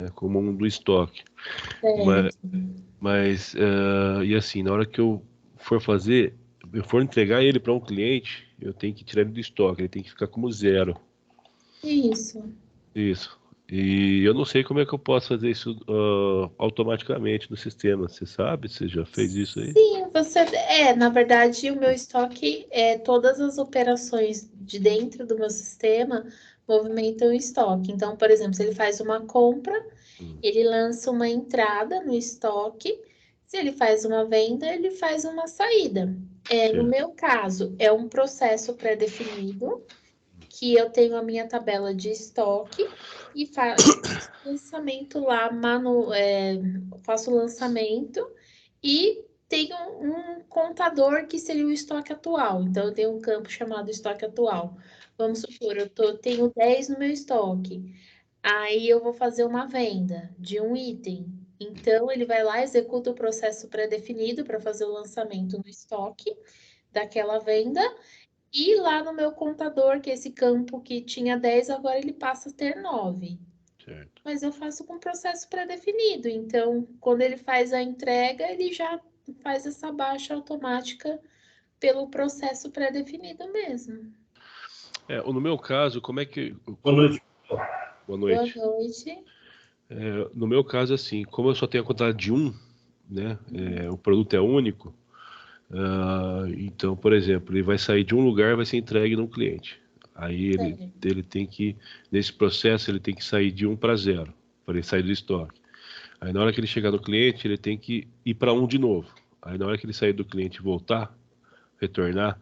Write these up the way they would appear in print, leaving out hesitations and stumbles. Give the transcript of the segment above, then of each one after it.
né, como um do estoque. Mas, Certo. e assim, na hora que eu for fazer, eu for entregar ele para um cliente, eu tenho que tirar ele do estoque, ele tem que ficar como zero. Isso. Isso. E eu não sei como é que eu posso fazer isso automaticamente no sistema. Você sabe? Você já fez isso aí? Sim, na verdade, o meu estoque é todas as operações de dentro do meu sistema movimentam o estoque. Então, por exemplo, se ele faz uma compra, Hum, ele lança uma entrada no estoque. Se ele faz uma venda, ele faz uma saída. No certo. meu caso, é um processo pré-definido que eu tenho a minha tabela de estoque e faço lançamento lá, faço o lançamento e tenho um contador que seria o estoque atual. Então, eu tenho um campo chamado estoque atual. Vamos supor, tenho 10 no meu estoque. Aí eu vou fazer uma venda de um item. Então, ele vai lá, executa o processo pré-definido para fazer o lançamento no estoque daquela venda. E lá no meu contador, que esse campo que tinha 10 agora ele passa a ter 9. Certo. Mas eu faço com processo pré-definido. Então, quando ele faz a entrega, ele já faz essa baixa automática pelo processo pré-definido mesmo. No meu caso, como é que. Boa Como, noite. boa Boa noite. noite. No meu caso, assim, como eu só tenho a quantidade de um, né? O produto é único. Então, por exemplo, ele vai sair de um lugar e vai ser entregue num cliente. Aí Certo. ele tem que, nesse processo, ele tem que sair de um para zero, para ele sair do estoque. Aí na hora que ele chegar no cliente, ele tem que ir para um de novo. Aí na hora que ele sair do cliente e voltar, retornar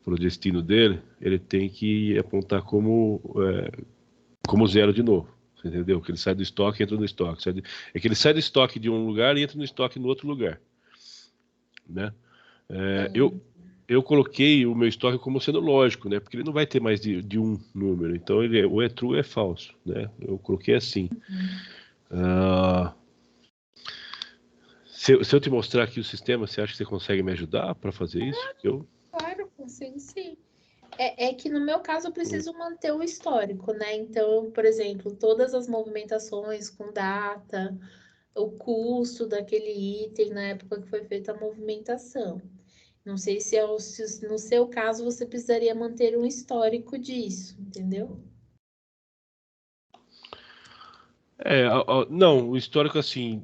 para o destino dele, ele tem que apontar como zero de novo. Você entendeu? Que ele sai do estoque e entra no estoque. É que ele sai do estoque de um lugar e entra no estoque no outro lugar, né? É, eu, Certo. eu coloquei o meu estoque como sendo lógico, né? Porque ele não vai ter mais de um número. Então ele ou é true ou é falso, né? Eu coloquei assim. Ah, se eu te mostrar aqui o sistema, você acha que você consegue me ajudar para fazer isso? Claro, consigo sim. É que no meu caso eu Hum, preciso manter o histórico, né? Então, por exemplo, todas as movimentações com data, o custo daquele item na época que foi feita a movimentação. Não sei se no seu caso você precisaria manter um histórico disso, entendeu? não, o histórico assim,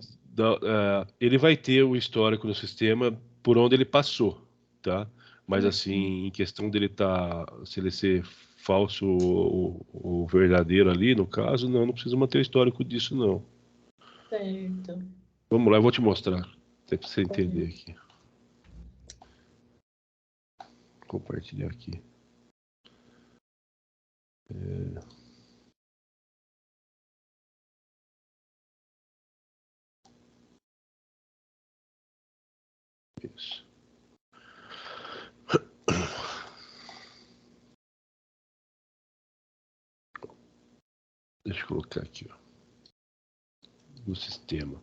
ele vai ter o histórico no sistema por onde ele passou, tá? Mas Uhum. assim, em questão dele se ele ser falso ou verdadeiro ali, no caso, não precisa manter o histórico disso, não. Certo. Vamos lá, eu vou te mostrar, até pra você entender Certo. aqui. Compartilhar aqui. Isso. Deixa eu colocar aqui, ó, no sistema.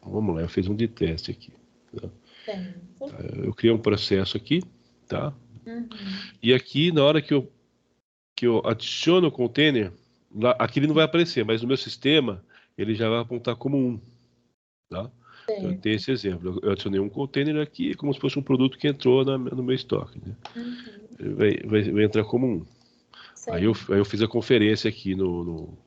Vamos lá, eu fiz um de teste aqui, tá? Certo. Eu criei um processo aqui, tá? Uhum. E aqui, na hora que eu adiciono o container, lá, aqui ele não vai aparecer, mas no meu sistema ele já vai apontar como um, tá? Então eu tenho Certo. esse exemplo. Eu adicionei um container aqui, como se fosse um produto que entrou no meu estoque, né? Uhum. Ele vai entrar como um. Aí eu Certo. fiz a conferência aqui no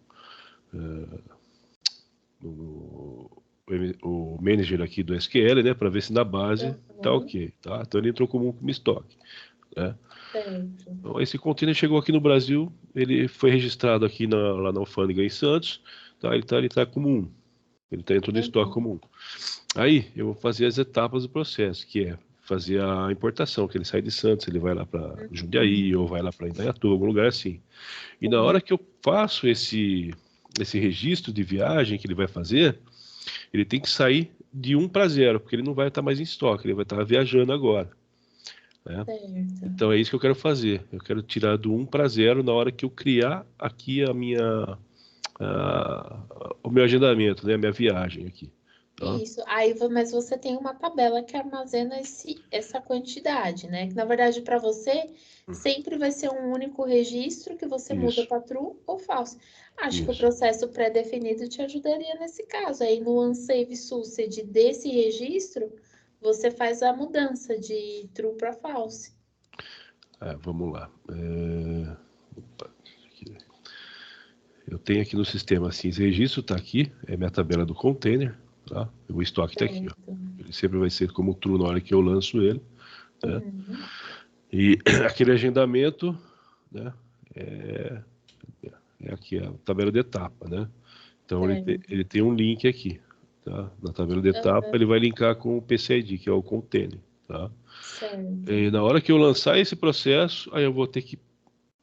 o manager aqui do SQL, né, para ver se na base tá Uhum. ok, tá? Então ele entrou como estoque, né? Certo. Então, esse container chegou aqui no Brasil, ele foi registrado aqui lá na alfândega em Santos, tá? Ele tá como um, ele tá entrando no estoque Uhum. como um. Aí eu vou fazer as etapas do processo, que é fazer a importação, que ele sai de Santos, ele vai lá para Uhum. Jundiaí ou vai lá para Indaiatuba, algum lugar assim. E na hora Certo. que eu faço esse registro de viagem que ele vai fazer, ele tem que sair de um para zero, porque ele não vai estar mais em estoque, ele vai estar viajando agora, né? Certo. Então é isso que eu quero fazer. Eu quero tirar do um para zero na hora que eu criar aqui o meu agendamento, né? A minha viagem aqui, Tá? Isso. Aí, mas você tem uma tabela que armazena essa quantidade, né? Que na verdade, para você, sempre vai ser um único registro que você muda Isso, para true ou false. Acho que o isso. processo pré-definido te ajudaria nesse caso. Aí no unsave succeed desse registro, você faz a mudança de true para false. Vamos lá. Eu tenho aqui no sistema assim, esse registro está aqui, é minha tabela do container, tá? O estoque está aqui, ó. Ele sempre vai ser como true na hora que eu lanço ele, né? E aquele agendamento, né? É aqui a tabela de etapa, né? Então ele tem um link aqui, tá? Na tabela de etapa ele vai linkar com o PCID, que é o container, tá? Certo. E na hora que eu lançar esse processo, aí eu vou ter que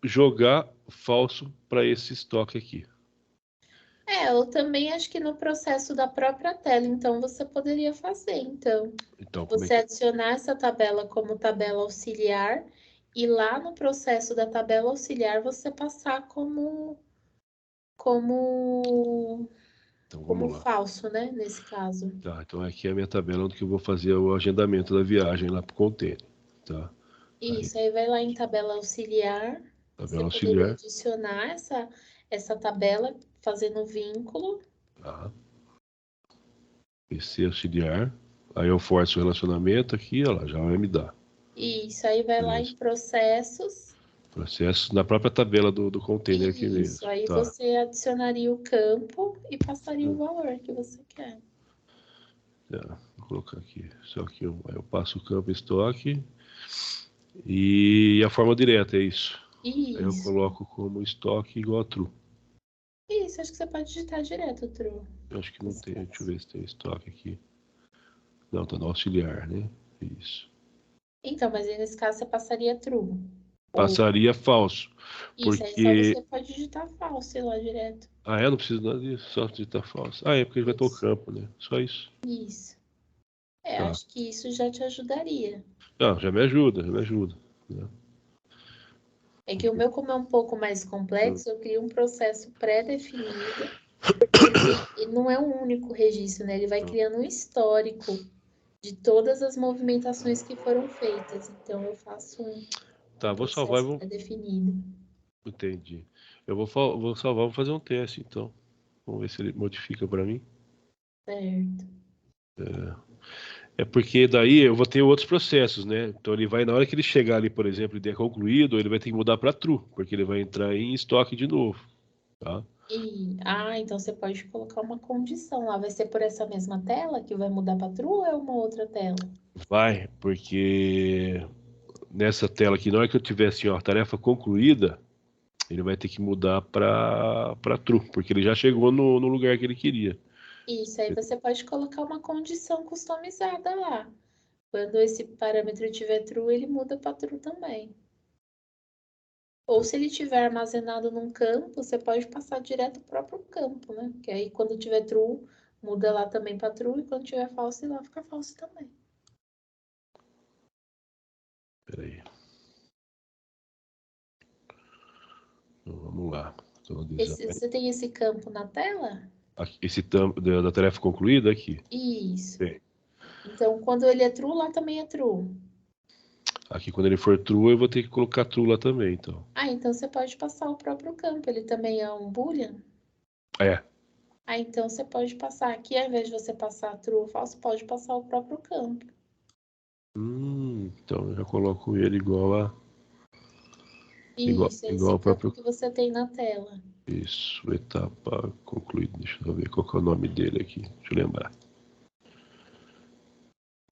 jogar falso para esse estoque aqui. Eu também acho que no processo da própria tela, então você poderia fazer, então. Então, como é Você que... adicionar essa tabela como tabela auxiliar e lá no processo da tabela auxiliar você passar como Então, vamos lá. falso, né? Nesse caso. Tá, então aqui é a minha tabela onde que eu vou fazer o agendamento da viagem lá para o container, tá? Isso, aí vai lá em tabela auxiliar. Você Tabela poderia auxiliar, adicionar essa tabela fazendo o vínculo. tá? PC auxiliar, aí eu forço o relacionamento aqui, ó lá, já vai me dar. Isso, aí vai lá em Beleza. processos. Processo na própria tabela do container aqui Isso, mesmo, aí tá? você adicionaria o campo e passaria o valor que você quer. Vou colocar aqui, só que eu passo o campo estoque e a forma direta, é isso. Aí eu Isso. coloco como estoque igual a true. Isso, acho que você pode digitar direto, true. Eu acho que não tem, deixa eu ver se tem estoque aqui. Não, tá no auxiliar, né? Isso. Então, mas aí nesse caso você passaria true. Passaria falso. Isso, aí só Porque. você pode digitar falso lá direto. Não preciso nada disso, só digitar falso. É porque ele vai ter o campo, né? Só isso. Isso. Tá. Acho que isso já te ajudaria. Não, já me ajuda, já me ajuda. Né? É que o meu, como é um pouco mais complexo, eu crio um processo pré-definido, porque não é um único registro, né? Ele vai criando um histórico de todas as movimentações que foram feitas. Então, eu faço Tá, um vou salvar e processo vou. pré-definido. Entendi. Eu vou salvar, vou fazer um teste então. Vamos ver se ele modifica para mim. Certo. É porque daí eu vou ter outros processos, né? Então ele vai, na hora que ele chegar ali, por exemplo, e der concluído, ele vai ter que mudar para true, porque ele vai entrar em estoque de novo, tá? Então você pode colocar uma condição lá. Vai ser por essa mesma tela que vai mudar para true ou é uma outra tela? Vai, porque nessa tela aqui, na hora que eu tiver assim, ó, tarefa concluída, ele vai ter que mudar para true, porque ele já chegou no lugar que ele queria. Isso, aí você pode colocar uma condição customizada lá. Quando esse parâmetro tiver true, ele muda para true também. Ou se ele tiver armazenado num campo, você pode passar direto pro próprio campo, né? Que aí quando tiver true, muda lá também para true, e quando tiver false, lá fica false também. Peraí. Então, vamos lá. Você tem esse campo na tela? Esse da tarefa concluída aqui. Isso. Tem. Então, quando ele é true, lá também é true. Aqui quando ele for true, eu vou ter que colocar true lá também, então. Então você pode passar o próprio campo. Ele também é um boolean? É. Então você pode passar aqui, ao invés de você passar true ou false, pode passar o próprio campo. Então eu já coloco ele igual a... Isso, é igual esse ao campo próprio... que você tem na tela. Isso, etapa concluída. Deixa eu ver qual que é o nome dele aqui. Deixa eu lembrar.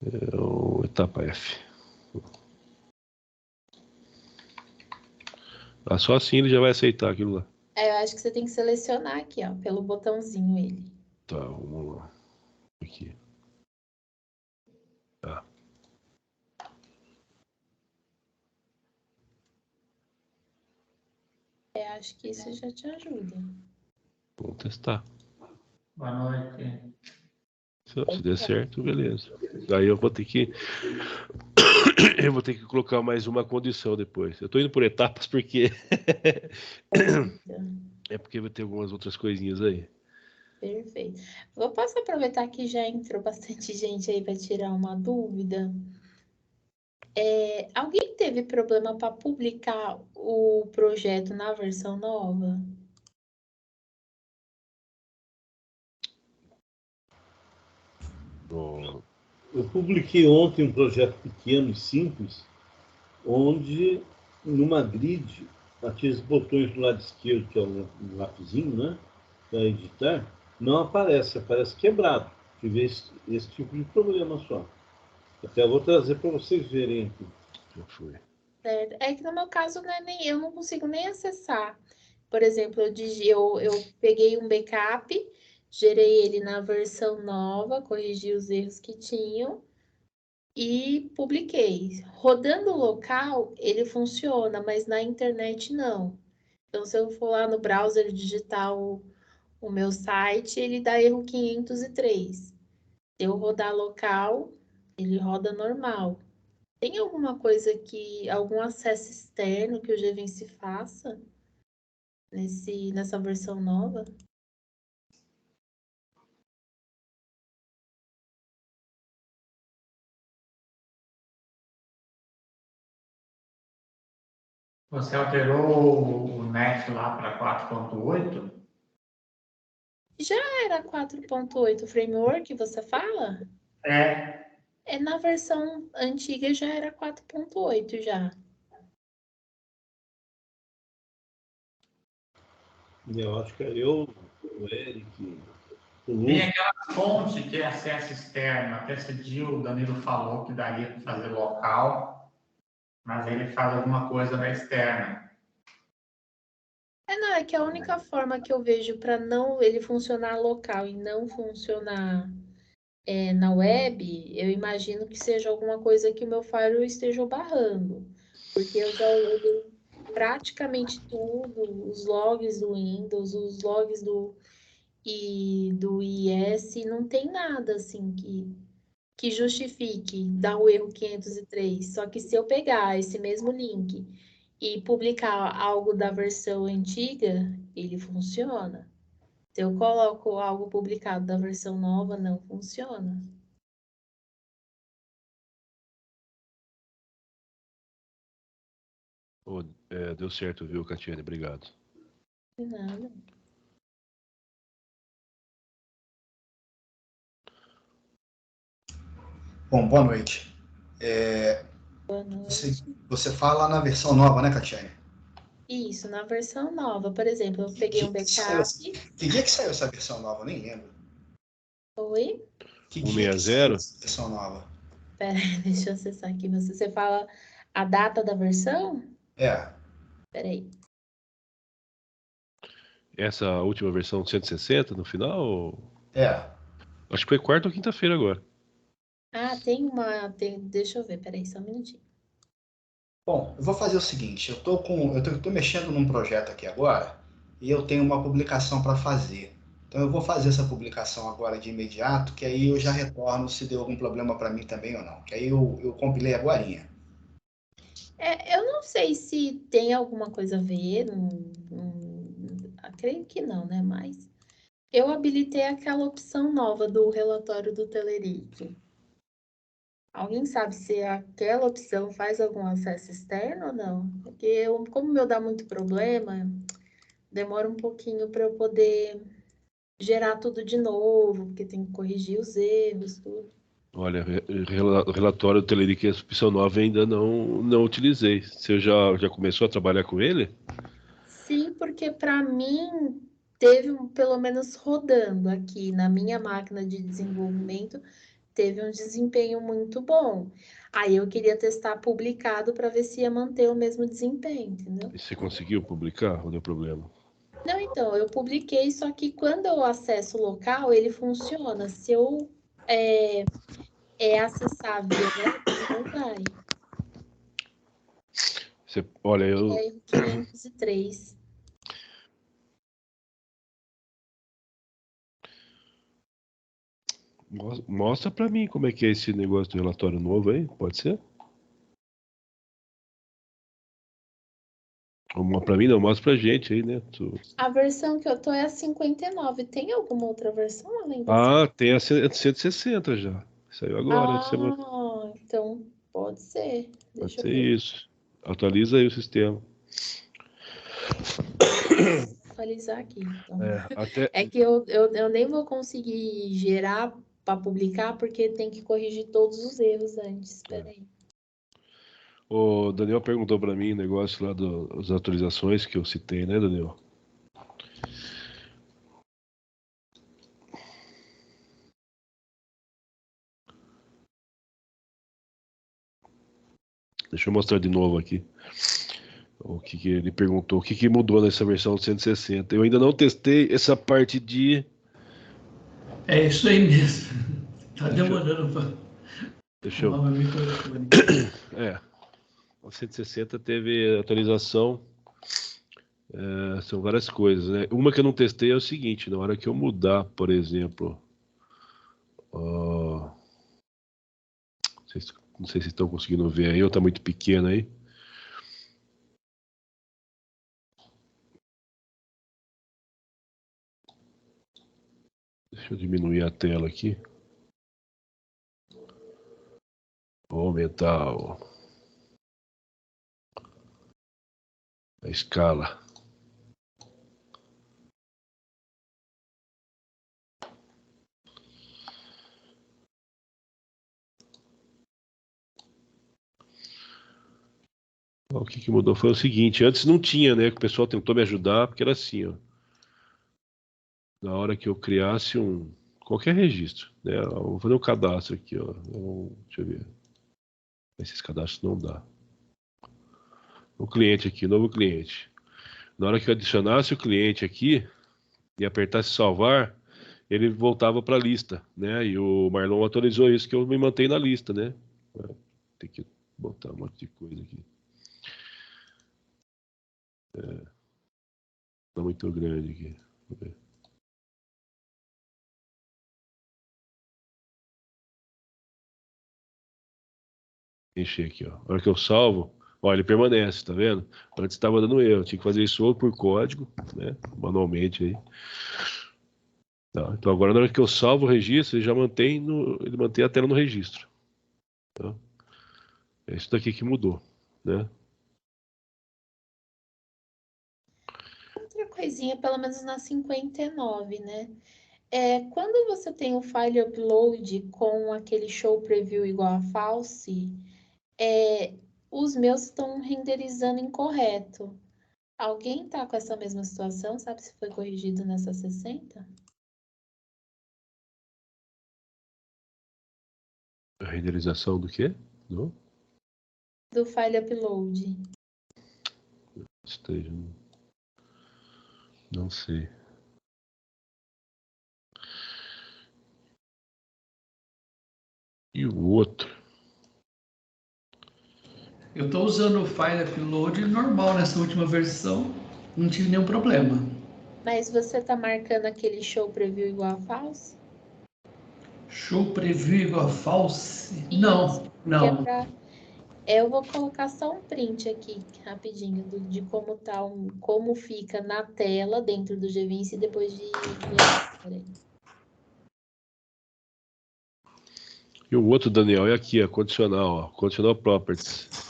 É o etapa F. Só assim ele já vai aceitar aquilo lá. Eu acho que você tem que selecionar aqui, ó, pelo botãozinho ele. Tá, vamos lá. Aqui. Tá. Acho que isso já te ajuda. Vamos testar. Boa noite. Se der certo, beleza. Aí eu vou ter que... eu vou ter que colocar mais uma condição depois. Eu tô indo por etapas porque... é porque vai ter algumas outras coisinhas aí. Perfeito. Posso aproveitar que já entrou bastante gente aí para tirar uma dúvida? Alguém teve problema para publicar o projeto na versão nova? Eu publiquei ontem um projeto pequeno e simples, onde, numa grid, aqueles botões do lado esquerdo, que é o lapisinho, né, para editar, não aparece, aparece quebrado. Tive esse tipo de problema só. Até vou trazer para vocês verem aqui. Já foi. Certo. É que no meu caso eu não consigo nem acessar. Por exemplo, eu peguei um backup, gerei ele na versão nova, corrigi os erros que tinham e publiquei. Rodando local, ele funciona, mas na internet não. Então, se eu for lá no browser digitar o meu site, ele dá erro 503. Se eu rodar local, ele roda normal. Tem alguma coisa algum acesso externo que o GVenci faça nessa versão nova? Você alterou o NET lá para 4.8? Já era 4.8 framework, você fala? É. Na versão antiga já era 4.8 já. Eu acho que eu, o Eric, o Lu. Tem aquela fonte que é acesso externo. Até esse dia o Danilo falou que daria para fazer local, mas ele faz alguma coisa na externa. Não, é que a única forma que eu vejo para não ele funcionar local e não funcionar na web, eu imagino que seja alguma coisa que o meu firewall esteja barrando. Porque eu já olhei praticamente tudo, os logs do Windows, os logs do IS, e não tem nada assim que justifique dar o erro 503. Só que se eu pegar esse mesmo link e publicar algo da versão antiga, ele funciona. Se eu coloco algo publicado da versão nova, não funciona. Deu certo, viu, Catiane? Obrigado. De nada. Bom, boa noite. Boa noite. Você fala na versão nova, né, Catiane? Isso, na versão nova. Por exemplo, eu peguei um backup. Que dia que saiu essa versão nova? Eu nem lembro. Oi? Que dia que saiu 160? essa versão nova? Pera aí, deixa eu acessar aqui. Você fala a data da versão? É. Pera aí. Essa última versão 160 no final? É. Acho que foi quarta ou quinta-feira agora. Ah, deixa eu ver, peraí, só um minutinho. Bom, eu vou fazer o seguinte, eu tô mexendo num projeto aqui agora e eu tenho uma publicação para fazer. Então eu vou fazer essa publicação agora de imediato, que aí eu já retorno se deu algum problema para mim também ou não. Que aí eu compilei agorinha. Eu não sei se tem alguma coisa a ver, creio que não, né? Mas eu habilitei aquela opção nova do relatório do Telerik. Alguém sabe se aquela opção faz algum acesso externo ou não? Porque como o meu dá muito problema, demora um pouquinho para eu poder gerar tudo de novo, porque tem que corrigir os erros, tudo. Olha, o relatório do Teleric opção 9 ainda não utilizei. Você já começou a trabalhar com ele? Sim, porque para mim teve pelo menos rodando aqui na minha máquina de desenvolvimento, teve um desempenho muito bom. Aí eu queria testar publicado para ver se ia manter o mesmo desempenho, entendeu? E você conseguiu publicar ou deu problema? Não, então, eu publiquei, só que quando eu acesso o local, ele funciona. Se eu acessar via web, não vai. Olha, eu. É 503. Mostra pra mim como é que é esse negócio do relatório novo aí, pode ser? Para mim não, mostra pra gente aí, né? A versão que eu tô é a 59. Tem alguma outra versão além da Tem a 160 já. Saiu agora. então pode ser. Pode Deixa eu ser ver. isso. Atualiza aí o sistema. Atualizar aqui, então. Até... É que eu nem vou conseguir gerar para publicar, porque tem que corrigir todos os erros antes. Espera aí. O Daniel perguntou para mim o negócio lá das atualizações que eu citei, né, Daniel? Deixa eu mostrar de novo aqui. O que ele perguntou, o que mudou nessa versão 160. Eu ainda não testei essa parte de... É isso aí mesmo. Tá demorando para Deixa eu... arrumar meu microfone. O 160 teve atualização. São várias coisas, né? Uma que eu não testei é o seguinte, na hora que eu mudar, por exemplo... não sei se vocês estão conseguindo ver aí, ou tá muito pequeno aí. Deixa eu diminuir a tela aqui. Vou aumentar a escala. O que mudou foi o seguinte, antes não tinha, né? Que o pessoal tentou me ajudar, porque era assim, ó. Na hora que eu criasse qualquer registro, né? Eu vou fazer um cadastro aqui, ó. Deixa eu ver. Esses cadastros não dá. O cliente aqui, novo cliente. Na hora que eu adicionasse o cliente aqui e apertasse salvar, ele voltava para a lista, né? E o Marlon autorizou isso, que eu me mantenho na lista, né? Tem que botar um monte de coisa aqui. Tá muito grande aqui. Vou ver. Encher aqui, ó. Na hora que eu salvo, ó, ele permanece, tá vendo? Antes estava dando erro, tinha que fazer isso ou por código, né? Manualmente aí. Tá, então agora na hora que eu salvo o registro, ele já ele mantém a tela no registro. Tá? É isso daqui que mudou, né? Outra coisinha, pelo menos na 59, né? Quando você tem o file upload com aquele show preview igual a false, os meus estão renderizando incorreto. Alguém tá com essa mesma situação? Sabe se foi corrigido nessa 60? A renderização do quê? Do file upload. Esteja. Não sei. E o outro? Eu estou usando o file upload normal nessa última versão, não tive nenhum problema. Mas você tá marcando aquele show preview igual a false? Show preview igual a false? Isso, Não. Eu vou colocar só um print aqui, rapidinho, de como tá, como fica na tela dentro do GVince depois de... Peraí. E o outro, Daniel, é aqui, ó, condicional, ó, conditional properties.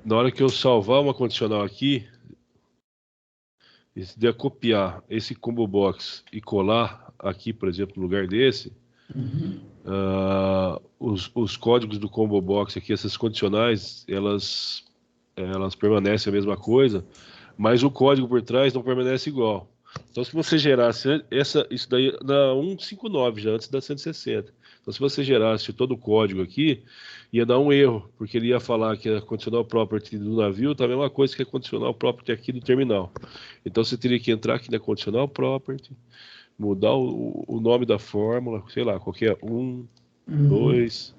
Na hora que eu salvar uma condicional aqui, e se der copiar esse combo box e colar aqui, por exemplo, no lugar desse, os códigos do combo box aqui, essas condicionais, elas permanecem a mesma coisa, mas o código por trás não permanece igual. Então, se você gerasse isso daí na 159 já, antes da 160. Então, se você gerasse todo o código aqui, ia dar um erro, porque ele ia falar que a conditional property do navio tá a mesma coisa que a conditional property aqui do terminal. Então, você teria que entrar aqui na conditional property, mudar o nome da fórmula, sei lá, qualquer 2,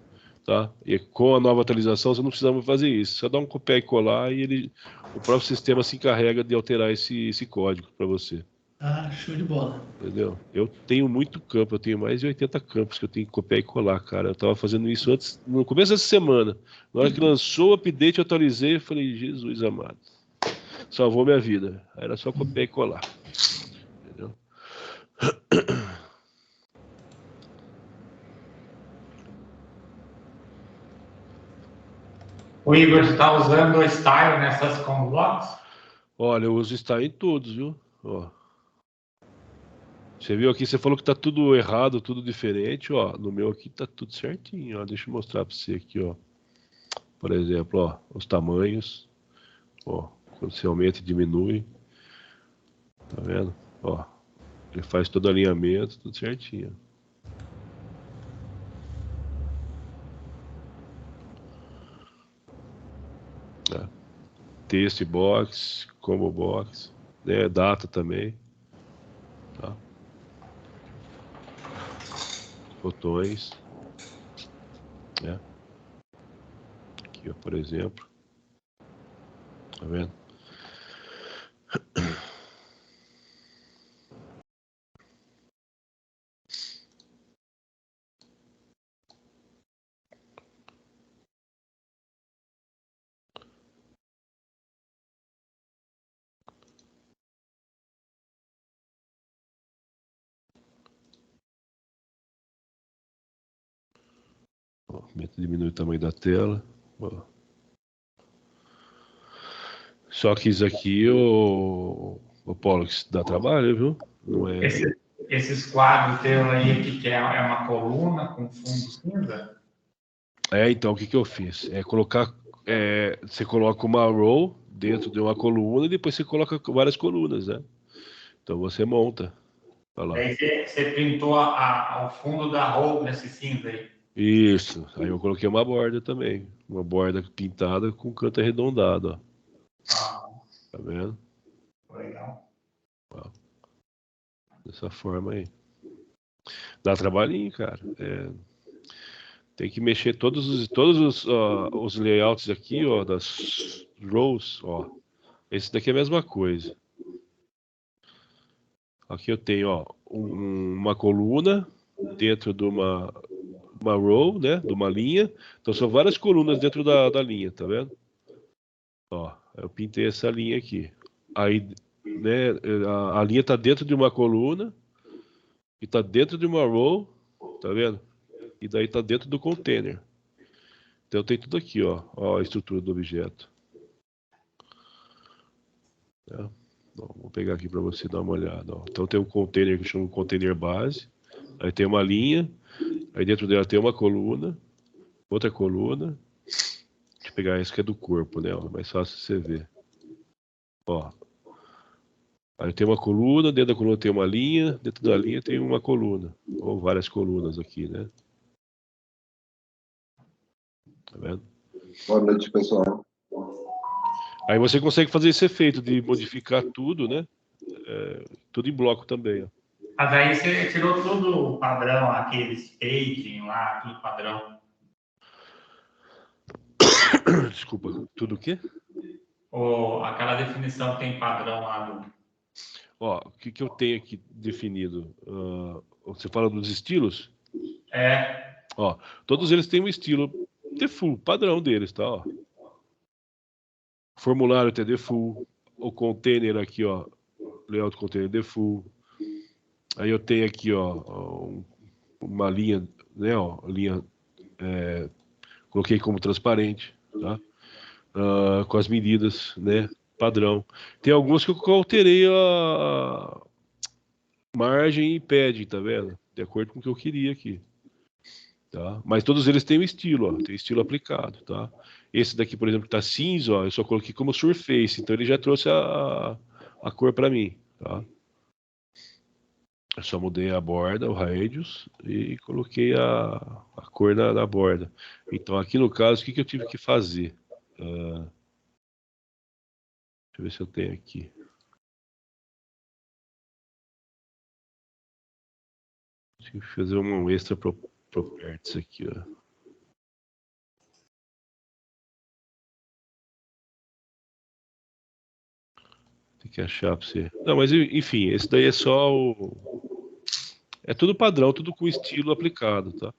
tá? E com a nova atualização, você não precisa fazer isso. Só dá um copiar e colar e o próprio sistema se encarrega de alterar esse código para você. Ah, show de bola. Entendeu? Eu tenho muito campo, eu tenho mais de 80 campos que eu tenho que copiar e colar, cara. Eu tava fazendo isso antes, no começo dessa semana. Na hora que lançou o update, eu atualizei e falei, Jesus amado, salvou minha vida. Aí era só copiar e colar. Entendeu? O Igor está usando o style nessas blocks? Olha, eu uso Style em todos, viu? Ó. Você viu aqui, você falou que tá tudo errado, tudo diferente, ó. No meu aqui tá tudo certinho, ó. Deixa eu mostrar pra você aqui, ó. Por exemplo, ó, os tamanhos, ó. Quando você aumenta e diminui, tá vendo? Ó, ele faz todo alinhamento, tudo certinho. É. Texto box, combo box, né? Data também, tá? Botões, né? Aqui, ó, por exemplo, tá vendo? Ó, aumenta e diminui o tamanho da tela, ó. Só que isso aqui, o Pollux, dá trabalho, viu? Não é. Esses quadros teu aí, que é uma coluna com fundo cinza? É, então, o que que eu fiz? É colocar. Você coloca uma row dentro de uma coluna e depois você coloca várias colunas, né? Então você monta. Olha lá. Daí você pintou o fundo da roll nesse cinza aí. Isso. Aí eu coloquei uma borda também. Uma borda pintada com canto arredondado, ó. Ah, Tá vendo? legal. Ó, dessa forma aí. Dá trabalhinho, cara. Tem que mexer os layouts aqui, ó, das rows, ó. Esse daqui é a mesma coisa. Aqui eu tenho, ó, uma coluna dentro de uma row, né, de uma linha. Então são várias colunas dentro da linha, tá vendo? Ó, eu pintei essa linha aqui. Aí, né, a linha tá dentro de uma coluna e tá dentro de uma row, tá vendo? E daí tá dentro do container. Então tem tudo aqui, ó a estrutura do objeto. Tá? Vou pegar aqui para você dar uma olhada. Ó. Então tem um container que chama container base. Aí tem uma linha. Aí dentro dela tem uma coluna. Outra coluna. Deixa eu pegar esse que é do corpo, né? Ó, mais fácil você ver. Ó. Aí tem uma coluna. Dentro da coluna tem uma linha. Dentro da linha tem uma coluna. Ou várias colunas aqui, né? Tá vendo? Boa noite, pessoal. Aí você consegue fazer esse efeito de modificar tudo, né? Tudo em bloco também, ó. Mas aí você tirou tudo o padrão, aquele staging lá, tudo padrão. Desculpa, tudo o quê? Ou aquela definição que tem padrão lá do. Ó, o que eu tenho aqui definido? Você fala dos estilos? É. Ó, todos eles têm um estilo default, padrão deles, tá? Ó. Formulário tem default, o container aqui, ó, layout container default. Aí eu tenho aqui, ó, uma linha, né, ó, linha, coloquei como transparente, tá? Com as medidas, né, padrão. Tem alguns que eu alterei a margem e padding, tá vendo? De acordo com o que eu queria aqui. Tá? Mas todos eles têm um estilo, ó, tem estilo aplicado, tá? Esse daqui, por exemplo, que tá cinza, ó, eu só coloquei como surface, então ele já trouxe a cor para mim, tá? Eu só mudei a borda, o radius, e coloquei a cor na borda. Então aqui no caso, o que eu tive que fazer? Deixa eu ver se eu tenho aqui. Tive que fazer um extra properties aqui, ó. Tem que achar pra você. Não, mas enfim, esse daí é só o... É tudo padrão, tudo com estilo aplicado, tá?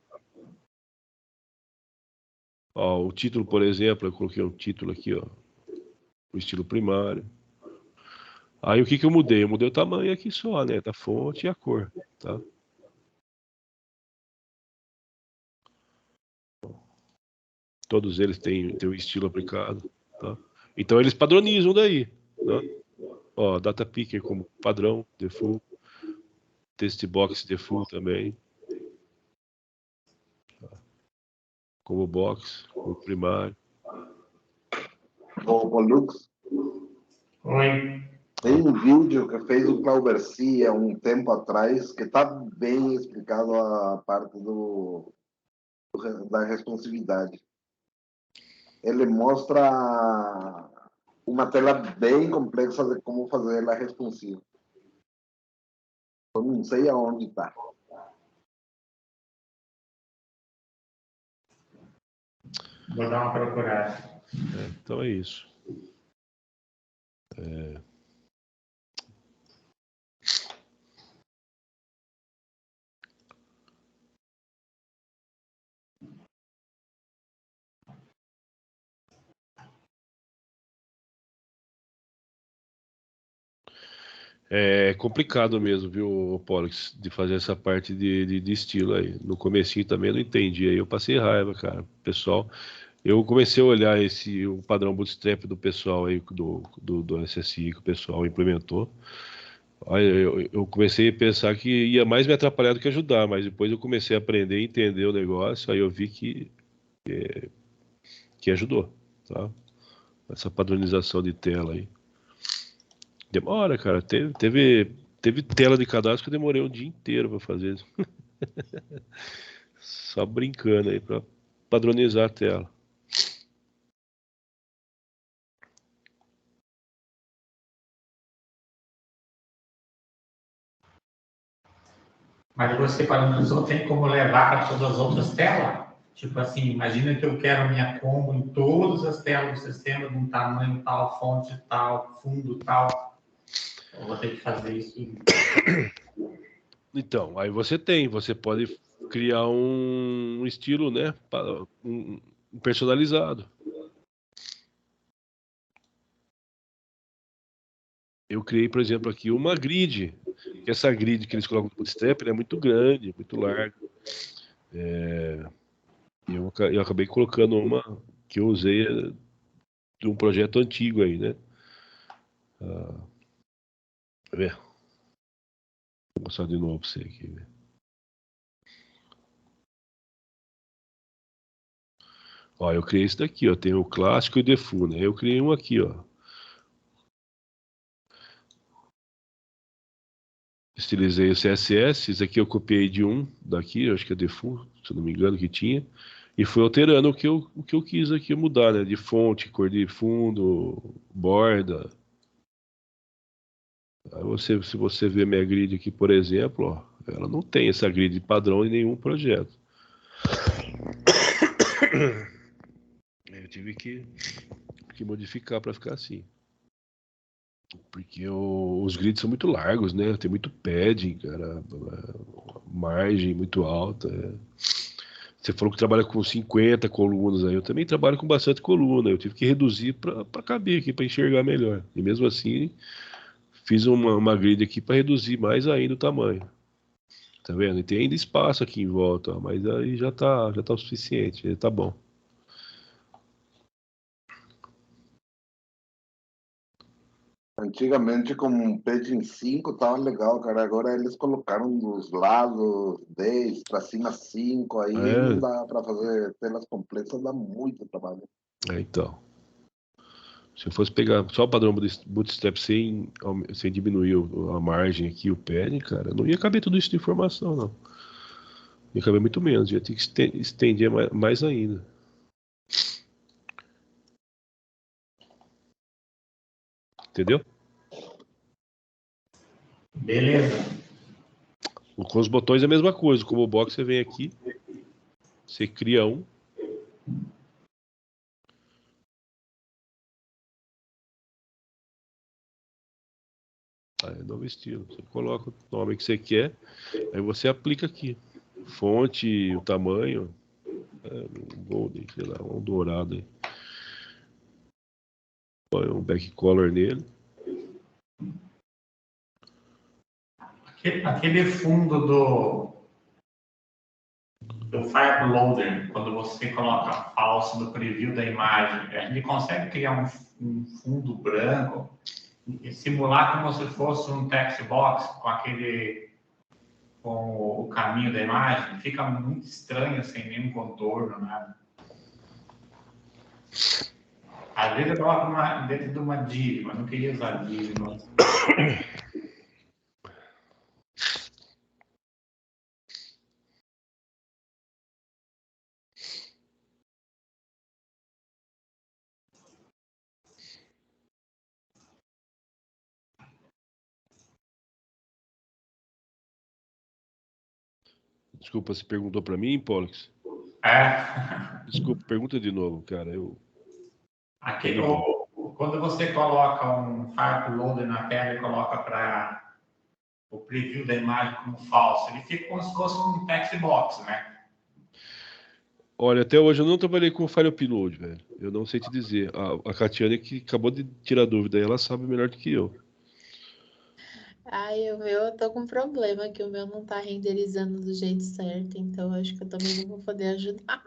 Ó, o título, por exemplo, eu coloquei um título aqui, ó. O estilo primário. Aí o que eu mudei? Eu mudei o tamanho aqui só, né? Da fonte e a cor, tá? Todos eles têm o estilo aplicado, tá? Então eles padronizam daí, tá? Ó, data picker como padrão, default, text box default também, como box, como primário. Ô, Lux, Oi. tem um vídeo que fez o Claubercy há um tempo atrás que está bem explicado a parte da responsividade. Ele mostra uma tela bem complexa de como fazer ela responsiva. Eu não sei aonde está. Vou dar uma procurada. Então é isso. É complicado mesmo, viu, Pollux, de fazer essa parte de estilo aí. No comecinho também eu não entendi, aí eu passei raiva, cara. Pessoal, eu comecei a olhar o padrão Bootstrap do pessoal aí, do SSI que o pessoal implementou. Aí eu comecei a pensar que ia mais me atrapalhar do que ajudar, mas depois eu comecei a aprender e entender o negócio, aí eu vi que ajudou, tá? Essa padronização de tela aí. Demora, cara. Teve tela de cadastro que eu demorei um dia inteiro para fazer. Só brincando aí para padronizar a tela. Mas você padronizou, tem como levar para todas as outras telas? Tipo assim, imagina que eu quero minha combo em todas as telas do sistema, de um tamanho tal, fonte tal, fundo tal. Eu vou ter que fazer isso. Então, aí você pode criar um estilo, né, um personalizado. Eu criei, por exemplo, aqui uma grid. Essa grid que eles colocam no Bootstrap é muito grande, muito larga. Eu acabei colocando uma que eu usei de um projeto antigo aí, né? Quer ver? Vou mostrar de novo para você aqui. Né? Ó, eu criei esse daqui, ó. Tem o clássico e o default, né? Eu criei um aqui, ó. Estilizei o CSS. Esse aqui eu copiei de um daqui, acho que é default, se eu não me engano, que tinha. E fui alterando o que eu quis aqui mudar, né? De fonte, cor de fundo, borda. Aí se você ver minha grid aqui, por exemplo, ó, ela não tem essa grid padrão em nenhum projeto. Eu tive que modificar para ficar assim. Porque os grids são muito largos, né? Tem muito padding, cara. Margem muito alta. Você falou que trabalha com 50 colunas aí. Eu também trabalho com bastante coluna. Eu tive que reduzir para caber aqui, para enxergar melhor. E mesmo assim, fiz uma grid aqui para reduzir mais ainda o tamanho. Tá vendo? E tem ainda espaço aqui em volta, ó, mas aí já tá o suficiente, já tá bom. Antigamente, com um padding 5 tava legal, cara. Agora eles colocaram dos lados 10 para cima 5, aí não É, dá para fazer telas completas, dá muito trabalho. então. Se eu fosse pegar só o padrão Bootstrap sem diminuir a margem aqui, o pad, cara, não ia caber tudo isso de informação, não. Ia caber muito menos, ia ter que estender mais ainda. Entendeu? Beleza. Com os botões é a mesma coisa. Como o box, você vem aqui, você cria um. Aí é novo estilo. Você coloca o nome que você quer, aí você aplica aqui. Fonte, o tamanho, um golden, sei lá, um dourado aí. Põe um backcolor nele. Aquele fundo do FireLoader, quando você coloca falso no preview da imagem, ele consegue criar um fundo branco e simular como se fosse um text box com o caminho da imagem. Fica muito estranho, sem nenhum contorno, nada. Às vezes eu coloco dentro de uma div, mas não queria usar div. Desculpa, você perguntou para mim, Pollux? Desculpa, pergunta de novo, cara. Quando você coloca um FireLoader na tela e coloca para o preview da imagem como falso, ele fica como se fosse um text box, né? Olha, até hoje eu não trabalhei com File Upload, velho. Eu não sei te dizer. A Catiane que acabou de tirar dúvida aí, ela sabe melhor do que eu. Ai, o meu, eu tô com problema que o meu não tá renderizando do jeito certo, então acho que eu também não vou poder ajudar.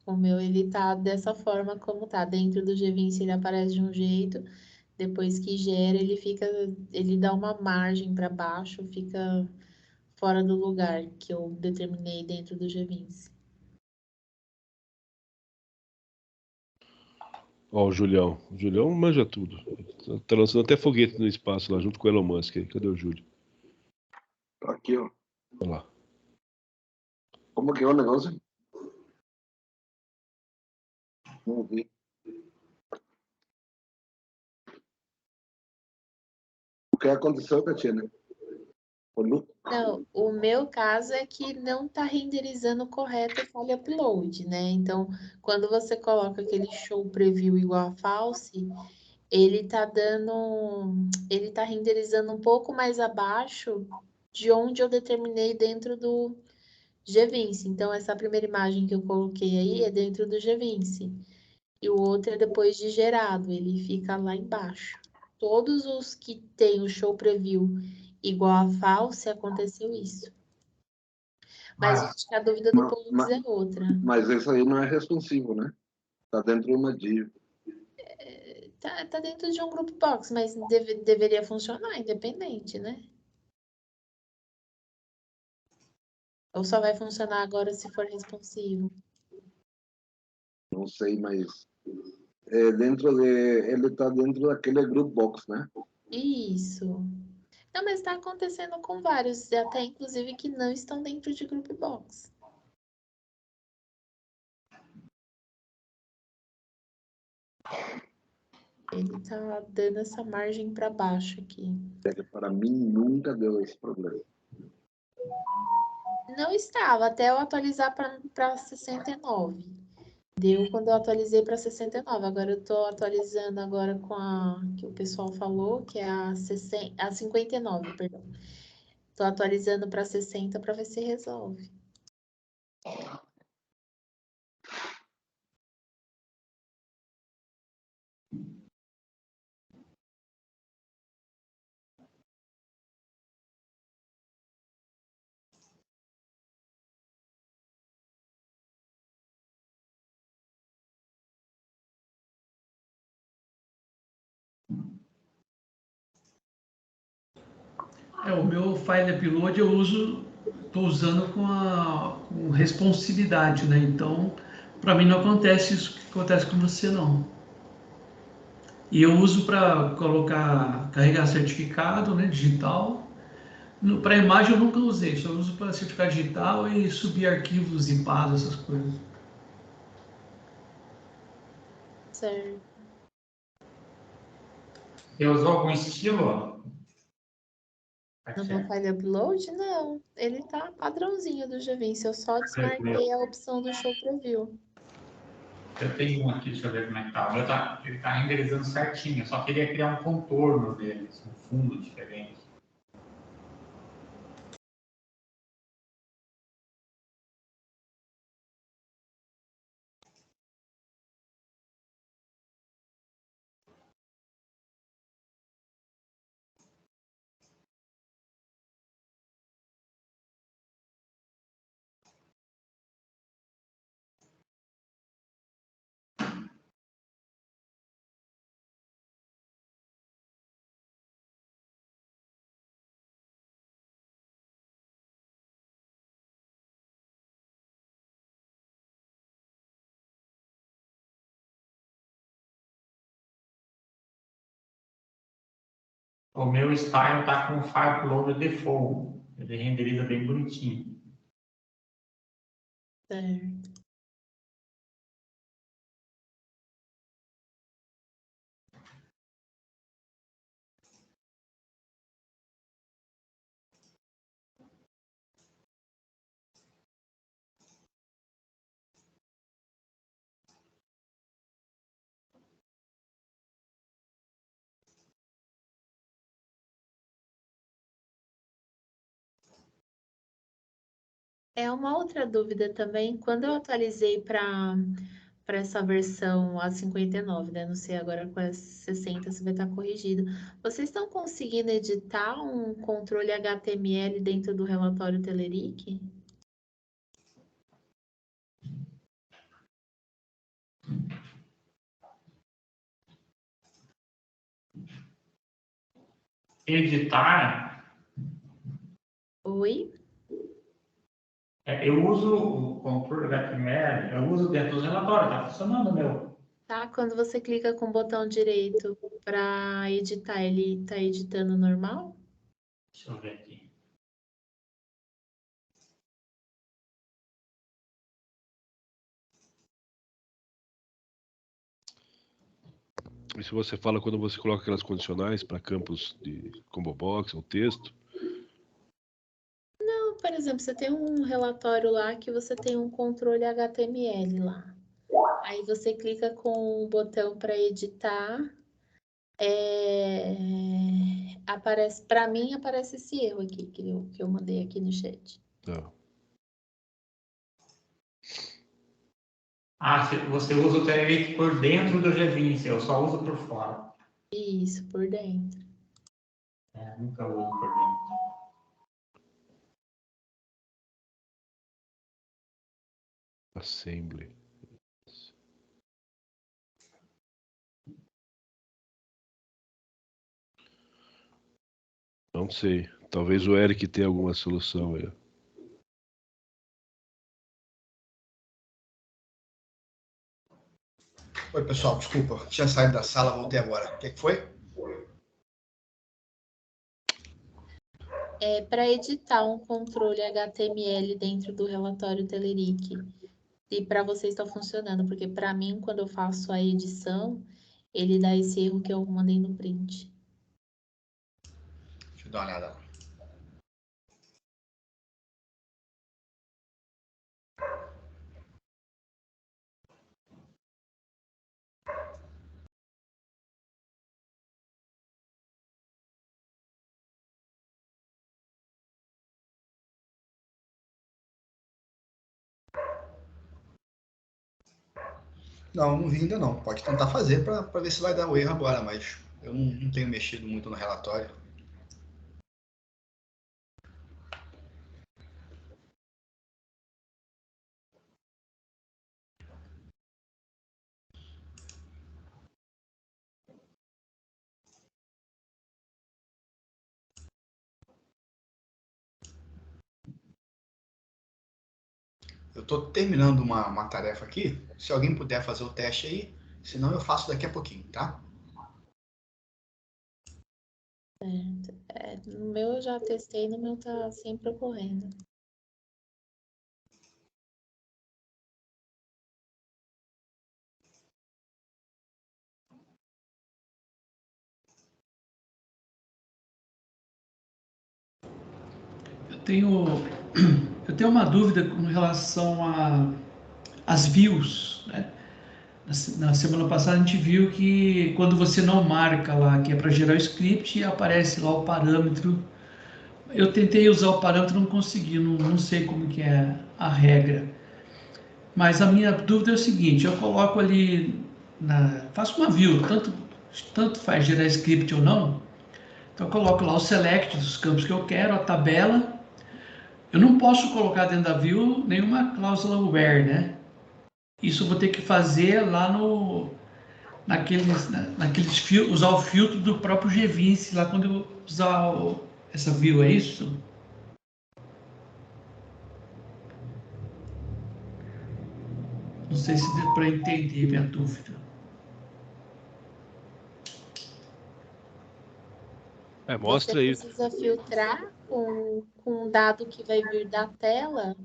O meu, ele tá dessa forma como tá. Dentro do G20 ele aparece de um jeito, depois que gera, ele dá uma margem para baixo, fica fora do lugar que eu determinei dentro do G20. Ó, o Julião. O Julião manja tudo. Tá lançando até foguete no espaço lá, junto com o Elon Musk aí. Cadê o Júlio? Aqui, ó. Olha lá. Como que é o negócio? Não vi. O que aconteceu, Tatiana? Não, o meu caso é que não tá renderizando correto o file upload, né? Então, quando você coloca aquele show preview igual a false, ele tá renderizando um pouco mais abaixo de onde eu determinei dentro do G20. Então, essa primeira imagem que eu coloquei aí é dentro do G20. E o outro é depois de gerado, ele fica lá embaixo. Todos os que tem o show preview igual a false, aconteceu isso. Mas acho que a dúvida do Pollux é outra. Mas isso aí não é responsivo, né? Tá dentro de uma div. Tá dentro de um group box, mas deveria funcionar independente, né? Ou só vai funcionar agora se for responsivo? Não sei, mas ele tá dentro daquele group box, né? Isso. Não, mas tá acontecendo com vários, até inclusive que não estão dentro de group box. Ele tá dando essa margem para baixo aqui. Para mim nunca deu esse problema. Não estava, até eu atualizar para 69. Deu quando eu atualizei para 69. Agora eu estou atualizando agora com a que o pessoal falou, que é a 59, perdão. Estou atualizando para 60 para ver se resolve. O meu file upload estou usando com responsividade, né? Então, para mim não acontece isso que acontece com você, não. E eu uso para carregar certificado, né, digital. Para imagem eu nunca usei, só uso para certificado digital e subir arquivos zipados, essas coisas. Certo. Você usou algum estilo? No meu file upload, não. Ele tá padrãozinho do G20. Eu só desmarquei a opção do show preview. Eu tenho um aqui, deixa eu ver como é que tá. O meu ele tá renderizando certinho. Eu só queria criar um contorno deles, um fundo diferente. O meu style tá com o File Upload Default. Ele renderiza bem bonitinho. Certo. É uma outra dúvida também, quando eu atualizei para essa versão A59, né? Não sei agora com a 60 se vai estar corrigido. Vocês estão conseguindo editar um controle HTML dentro do relatório Telerik? Editar, Oi? eu uso o controle HTML, eu uso dentro dos relatórios, tá funcionando o meu. Tá, quando você clica com o botão direito para editar, ele está editando normal? Deixa eu ver aqui. E se você fala quando você coloca aquelas condicionais para campos de combo box ou texto, Então, por exemplo, você tem um relatório lá que você tem um controle HTML lá. Aí você clica com o botão para editar. Aparece, para mim aparece esse erro aqui que eu mandei aqui no chat. tá. Ah, você usa o Telerik por dentro do G20, eu só uso por fora. Isso, por dentro. Nunca uso por dentro. Assembly. Não sei. Talvez o Eric tenha alguma solução aí. Oi, pessoal, desculpa. Tinha saído da sala, voltei agora. O que foi? Para editar um controle HTML dentro do relatório Telerik. E para vocês está funcionando, porque para mim, quando eu faço a edição, ele dá esse erro que eu mandei no print. Deixa eu dar uma olhada lá. Não, não vi ainda não. Pode tentar fazer para ver se vai dar o erro agora, mas eu não tenho mexido muito no relatório. Eu estou terminando uma tarefa aqui. Se alguém puder fazer o teste aí, senão eu faço daqui a pouquinho, tá? No meu eu já testei, no meu tá sempre ocorrendo. Eu tenho uma dúvida com relação às views, né? Na semana passada a gente viu que quando você não marca lá que é para gerar o script, aparece lá o parâmetro. Eu tentei usar o parâmetro, não consegui, não sei como que é a regra. Mas a minha dúvida é o seguinte, eu coloco ali, faço uma view, tanto faz gerar script ou não, então eu coloco lá o select dos campos que eu quero, a tabela. Eu não posso colocar dentro da view nenhuma cláusula where, né? Isso eu vou ter que fazer lá usar o filtro do próprio GVince lá quando eu usar essa view, é isso? Não sei se deu para entender minha dúvida. Você Mostra aí. precisa filtrar com um dado que vai vir da tela.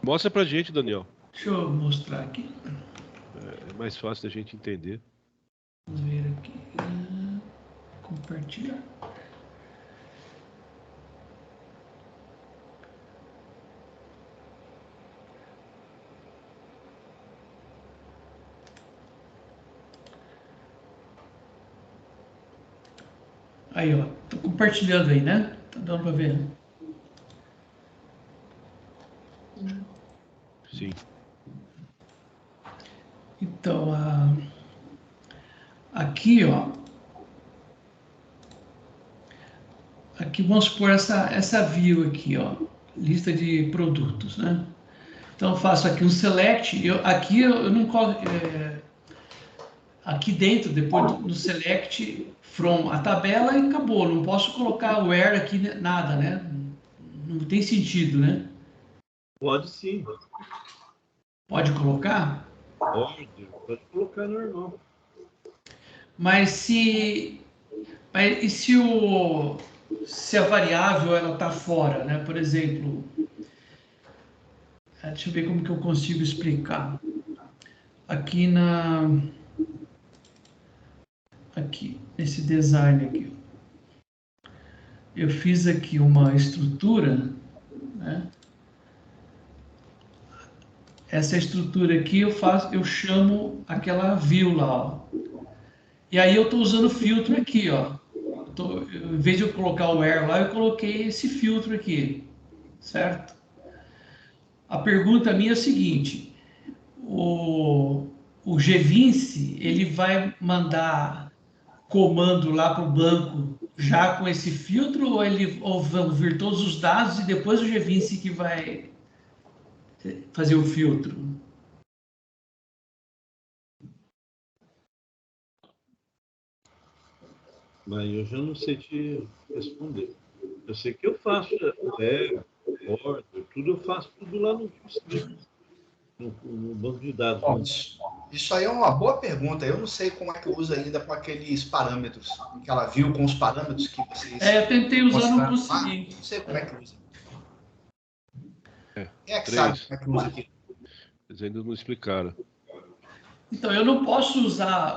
Mostra pra gente, Daniel. Deixa eu mostrar aqui. É mais fácil da gente entender. Vamos ver aqui. Compartilhar. Aí, ó. Tô compartilhando aí, né? Tá dando para ver. Sim. Então, aqui, ó. Aqui vamos supor essa view aqui, ó. Lista de produtos, né? Então eu faço aqui um select. Aqui eu não coloco. Aqui dentro, depois no select from a tabela e acabou. Não posso colocar o where aqui, nada, né? Não tem sentido, né? Pode sim. Pode colocar? Pode colocar normal. Mas e se a variável ela está fora, né? Por exemplo, deixa eu ver como que eu consigo explicar. Aqui nesse design aqui, eu fiz aqui uma estrutura, né? Essa estrutura aqui eu chamo aquela view lá, ó. E aí eu estou usando o filtro aqui, ó. Em vez de eu colocar o where lá, eu coloquei esse filtro aqui, certo? A pergunta minha é a seguinte: o GVince, ele vai mandar comando lá para o banco já com esse filtro ou vão vir todos os dados e depois o GVince que vai fazer o filtro? Mas eu já não sei te responder. Eu sei que eu faço order, tudo eu faço tudo lá no script, no banco de dados. Bom, isso aí é uma boa pergunta. Eu não sei como é que usa ainda com aqueles parâmetros, aquela view com os parâmetros que vocês... Eu tentei usar, não consegui. Não sei como é que usa. É, Quem é que sabe como é que usa aqui? Eles ainda não explicaram. Então, eu não posso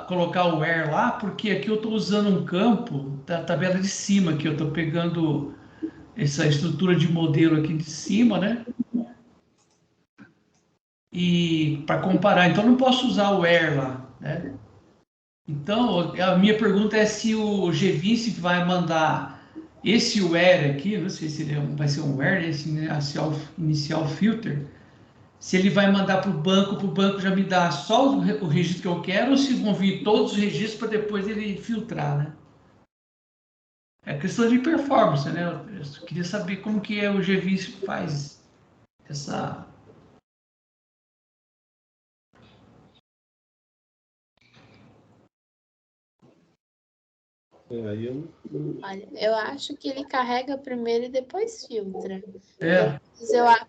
colocar o where lá, porque aqui eu estou usando um campo da tabela de cima, que eu estou pegando essa estrutura de modelo aqui de cima, né? E para comparar, então eu não posso usar o where lá, né? Então, a minha pergunta é se o GVince vai mandar esse where aqui, não sei se ele vai ser um where, esse inicial filter, se ele vai mandar para o banco já me dá só o registro que eu quero, ou se vão vir todos os registros para depois ele filtrar, né? É questão de performance, né? Eu queria saber como que o GVince faz essa... Aí eu não... Olha, eu acho que ele carrega primeiro e depois filtra. É,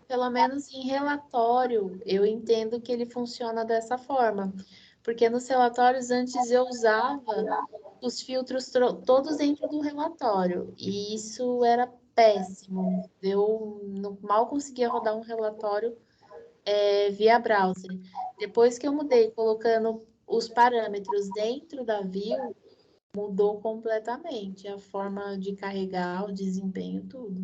Pelo menos em relatório, eu entendo que ele funciona dessa forma. Porque nos relatórios antes eu usava os filtros todos dentro do relatório. E isso era péssimo. Eu mal conseguia rodar um relatório via browser. Depois que eu mudei, colocando os parâmetros dentro da view, mudou completamente a forma de carregar, o desempenho, tudo.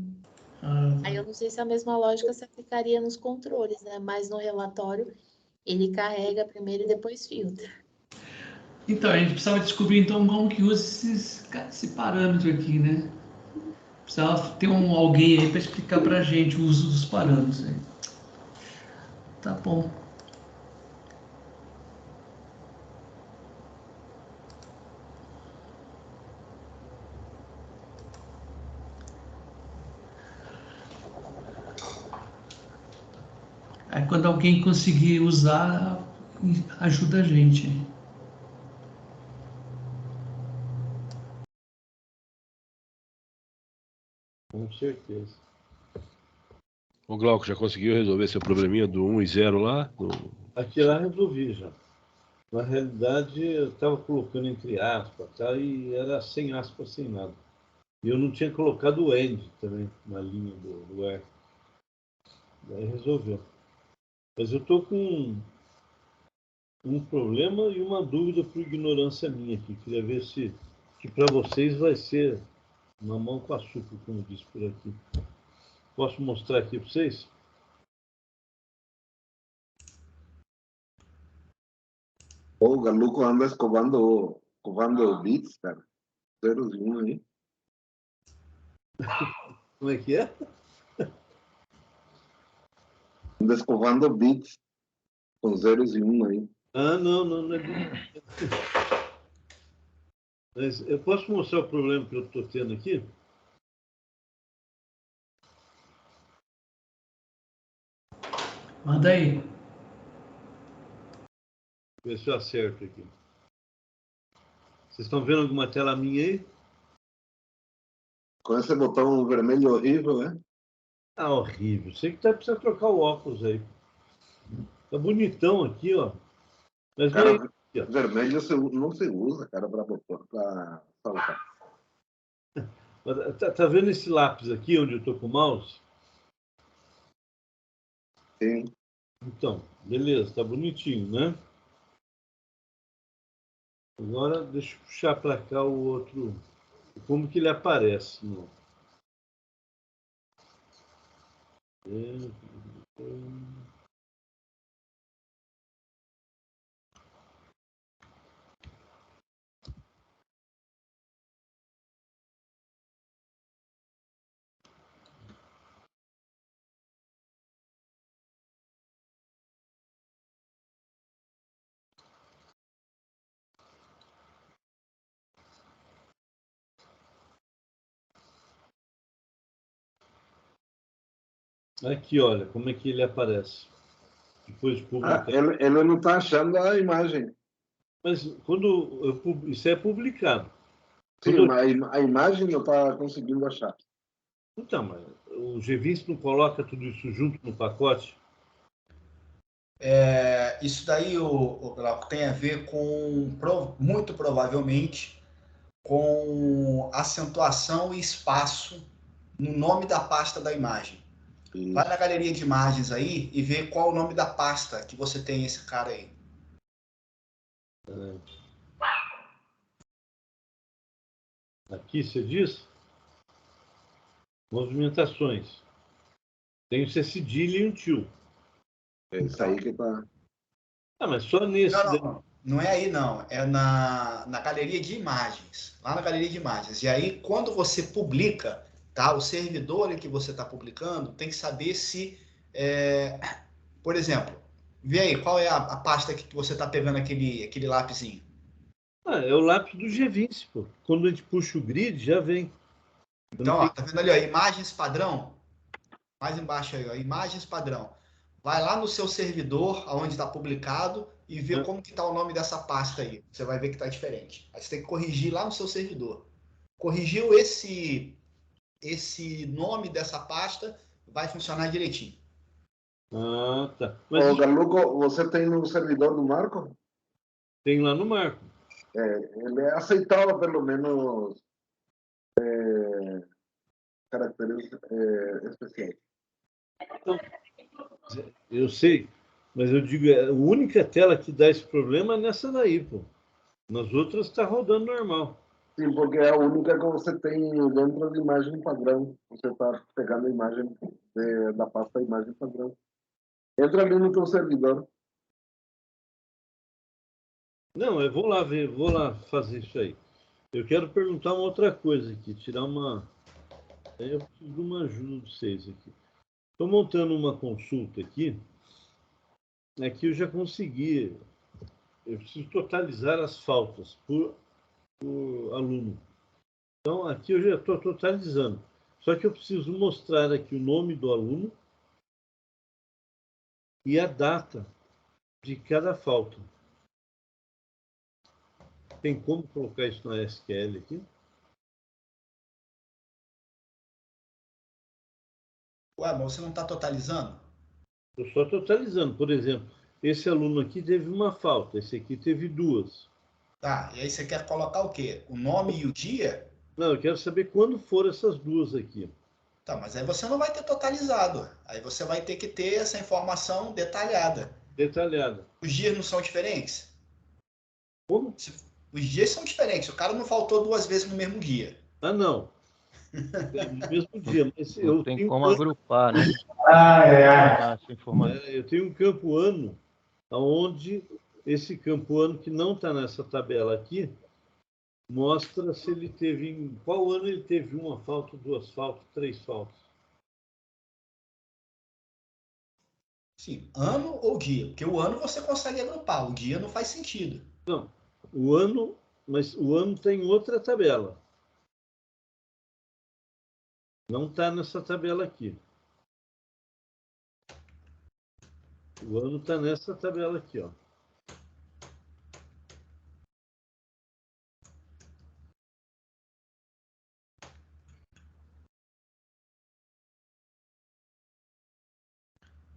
Aí eu não sei se a mesma lógica se aplicaria nos controles, né? Mas no relatório ele carrega primeiro e depois filtra. Então, a gente precisava descobrir então como que usa esse parâmetro aqui, né? Precisava ter alguém aí para explicar para a gente o uso dos parâmetros. Aí. Tá bom. Aí quando alguém conseguir usar, ajuda a gente. Com certeza. O Glauco já conseguiu resolver seu probleminha do 1 e 0 lá? Aqui lá resolvi já. Na realidade, eu estava colocando entre aspas, tá? E era sem aspas, sem nada. E eu não tinha colocado o end também na linha do where. Daí resolveu. Mas eu estou com um problema e uma dúvida por ignorância minha aqui. Queria ver se que para vocês vai ser mamão com açúcar, como eu disse por aqui. Posso mostrar aqui para vocês? O Galuco anda escovando bits, cara. Zeros e um aí. Como é que é? Anda escovando bits com zeros e um aí. Ah, não é bem. Mas eu posso mostrar o problema que eu estou tendo aqui? Manda aí. Ver se eu acerto aqui. Vocês estão vendo alguma tela minha aí? Com esse botão vermelho horrível, né? Ah, horrível. Sei que precisa trocar o óculos aí. Tá bonitão aqui, ó. Mas não é Cara, aqui, ó. vermelho não se usa, cara, para saltar. Tá vendo esse lápis aqui onde eu estou com o mouse? Sim. Então, beleza, tá bonitinho, né? Agora deixa eu puxar para cá o outro. Como que ele aparece? No... Aqui, olha, como é que ele aparece. Depois de publicar. Ele não está achando a imagem. Mas quando isso é publicado. Sim, a imagem não está conseguindo achar. Então, mas o GVIS não coloca tudo isso junto no pacote? Isso daí, o Glauco, tem a ver com, muito provavelmente, com acentuação e espaço no nome da pasta da imagem. Isso. Vai na galeria de imagens aí e vê qual o nome da pasta que você tem esse cara aí. Aqui você diz? Movimentações. Tem o cedilha e um tio. É isso aí que está. Ah, mas só nesse. Não é aí, não. É na galeria de imagens. Lá na galeria de imagens. E aí, quando você publica, tá? O servidor em que você está publicando tem que saber se... por exemplo, vê aí, qual é a pasta que você está pegando aquele lapisinho? Ah, é o lápis do GVIS, pô. Quando a gente puxa o grid, já vem. Então, ó, tá vendo ali, ó, imagens padrão? Mais embaixo aí, ó, imagens padrão. Vai lá no seu servidor, aonde está publicado, e vê como que está o nome dessa pasta aí. Você vai ver que está diferente. Aí você tem que corrigir lá no seu servidor. Corrigiu esse nome dessa pasta, vai funcionar direitinho. Ah, tá. Mas Ô, Galuco, você tem no servidor do Marco? tem lá no Marco. Ele aceitava pelo menos caracteres especiais. Então, eu sei, mas eu digo, a única tela que dá esse problema é nessa daí, pô. Nas outras está rodando normal. Sim, porque é a única que você tem dentro da imagem padrão. Você está pegando a imagem da pasta imagem padrão. Entra ali no teu servidor. Não, eu vou lá ver, vou lá fazer isso aí. Eu quero perguntar uma outra coisa aqui, tirar uma. Aí eu preciso de uma ajuda de vocês aqui. Estou montando uma consulta aqui. Aqui eu já consegui. Eu preciso totalizar as faltas por aluno. Então, aqui eu já estou totalizando. Só que eu preciso mostrar aqui o nome do aluno e a data de cada falta. Tem como colocar isso na SQL aqui? Ué, mas você não está totalizando? Estou só totalizando. Por exemplo, esse aluno aqui teve uma falta, esse aqui teve duas. Tá, e aí você quer colocar o quê? O nome e o dia? Não, eu quero saber quando foram essas duas aqui. Tá, mas aí você não vai ter totalizado. Aí você vai ter que ter essa informação detalhada. Detalhada. Os dias não são diferentes? Como? Os dias são diferentes. O cara não faltou 2 vezes no mesmo dia. Ah, não. No mesmo dia. Mas Não eu tem tenho, como agrupar, né? Essa informação. eu tenho um campo ano, onde esse campo ano que não está nessa tabela aqui, mostra se ele teve, em qual ano ele teve uma falta, duas faltas, três faltas. Sim, ano ou dia? Porque o ano você consegue agrupar, o dia não faz sentido. Não, o ano, mas o ano tem outra tabela. Não está nessa tabela aqui. O ano está nessa tabela aqui, ó.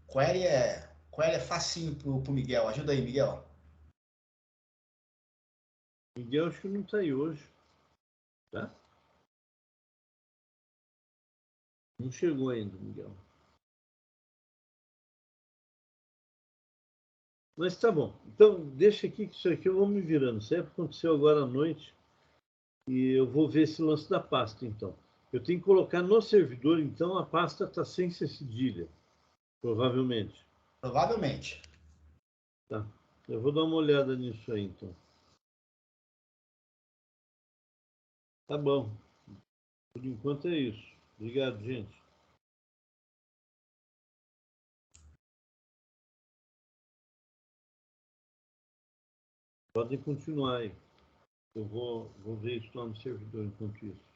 Query é facinho pro Miguel. Ajuda aí, Miguel. Miguel acho que não está aí hoje, tá? Não chegou ainda, Miguel. Mas tá bom. Então, deixa aqui que isso aqui eu vou me virando. Isso aí aconteceu agora à noite. E eu vou ver esse lance da pasta, então. Eu tenho que colocar no servidor, então, a pasta está sem ser cedilha. Provavelmente. Provavelmente. Tá. Eu vou dar uma olhada nisso aí, então. Tá bom. Por enquanto é isso. Obrigado, gente. Podem continuar aí. Eu vou ver isso lá no servidor enquanto isso.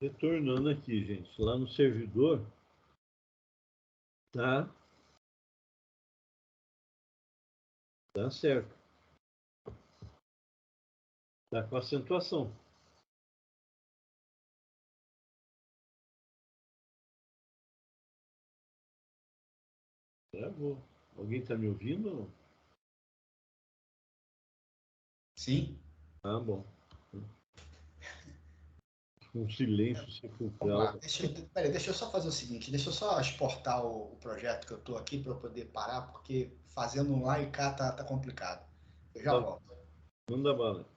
Retornando aqui, gente. Lá no servidor, tá? Tá certo. Tá com acentuação. Travou. Alguém está me ouvindo? Sim. Ah, bom. Um silêncio Vamos sepulcral. lá. Deixa eu só fazer o seguinte, deixa eu só exportar o projeto que eu estou aqui para eu poder parar, porque fazendo um lá e cá tá complicado. Eu já Tá. volto. Manda bala.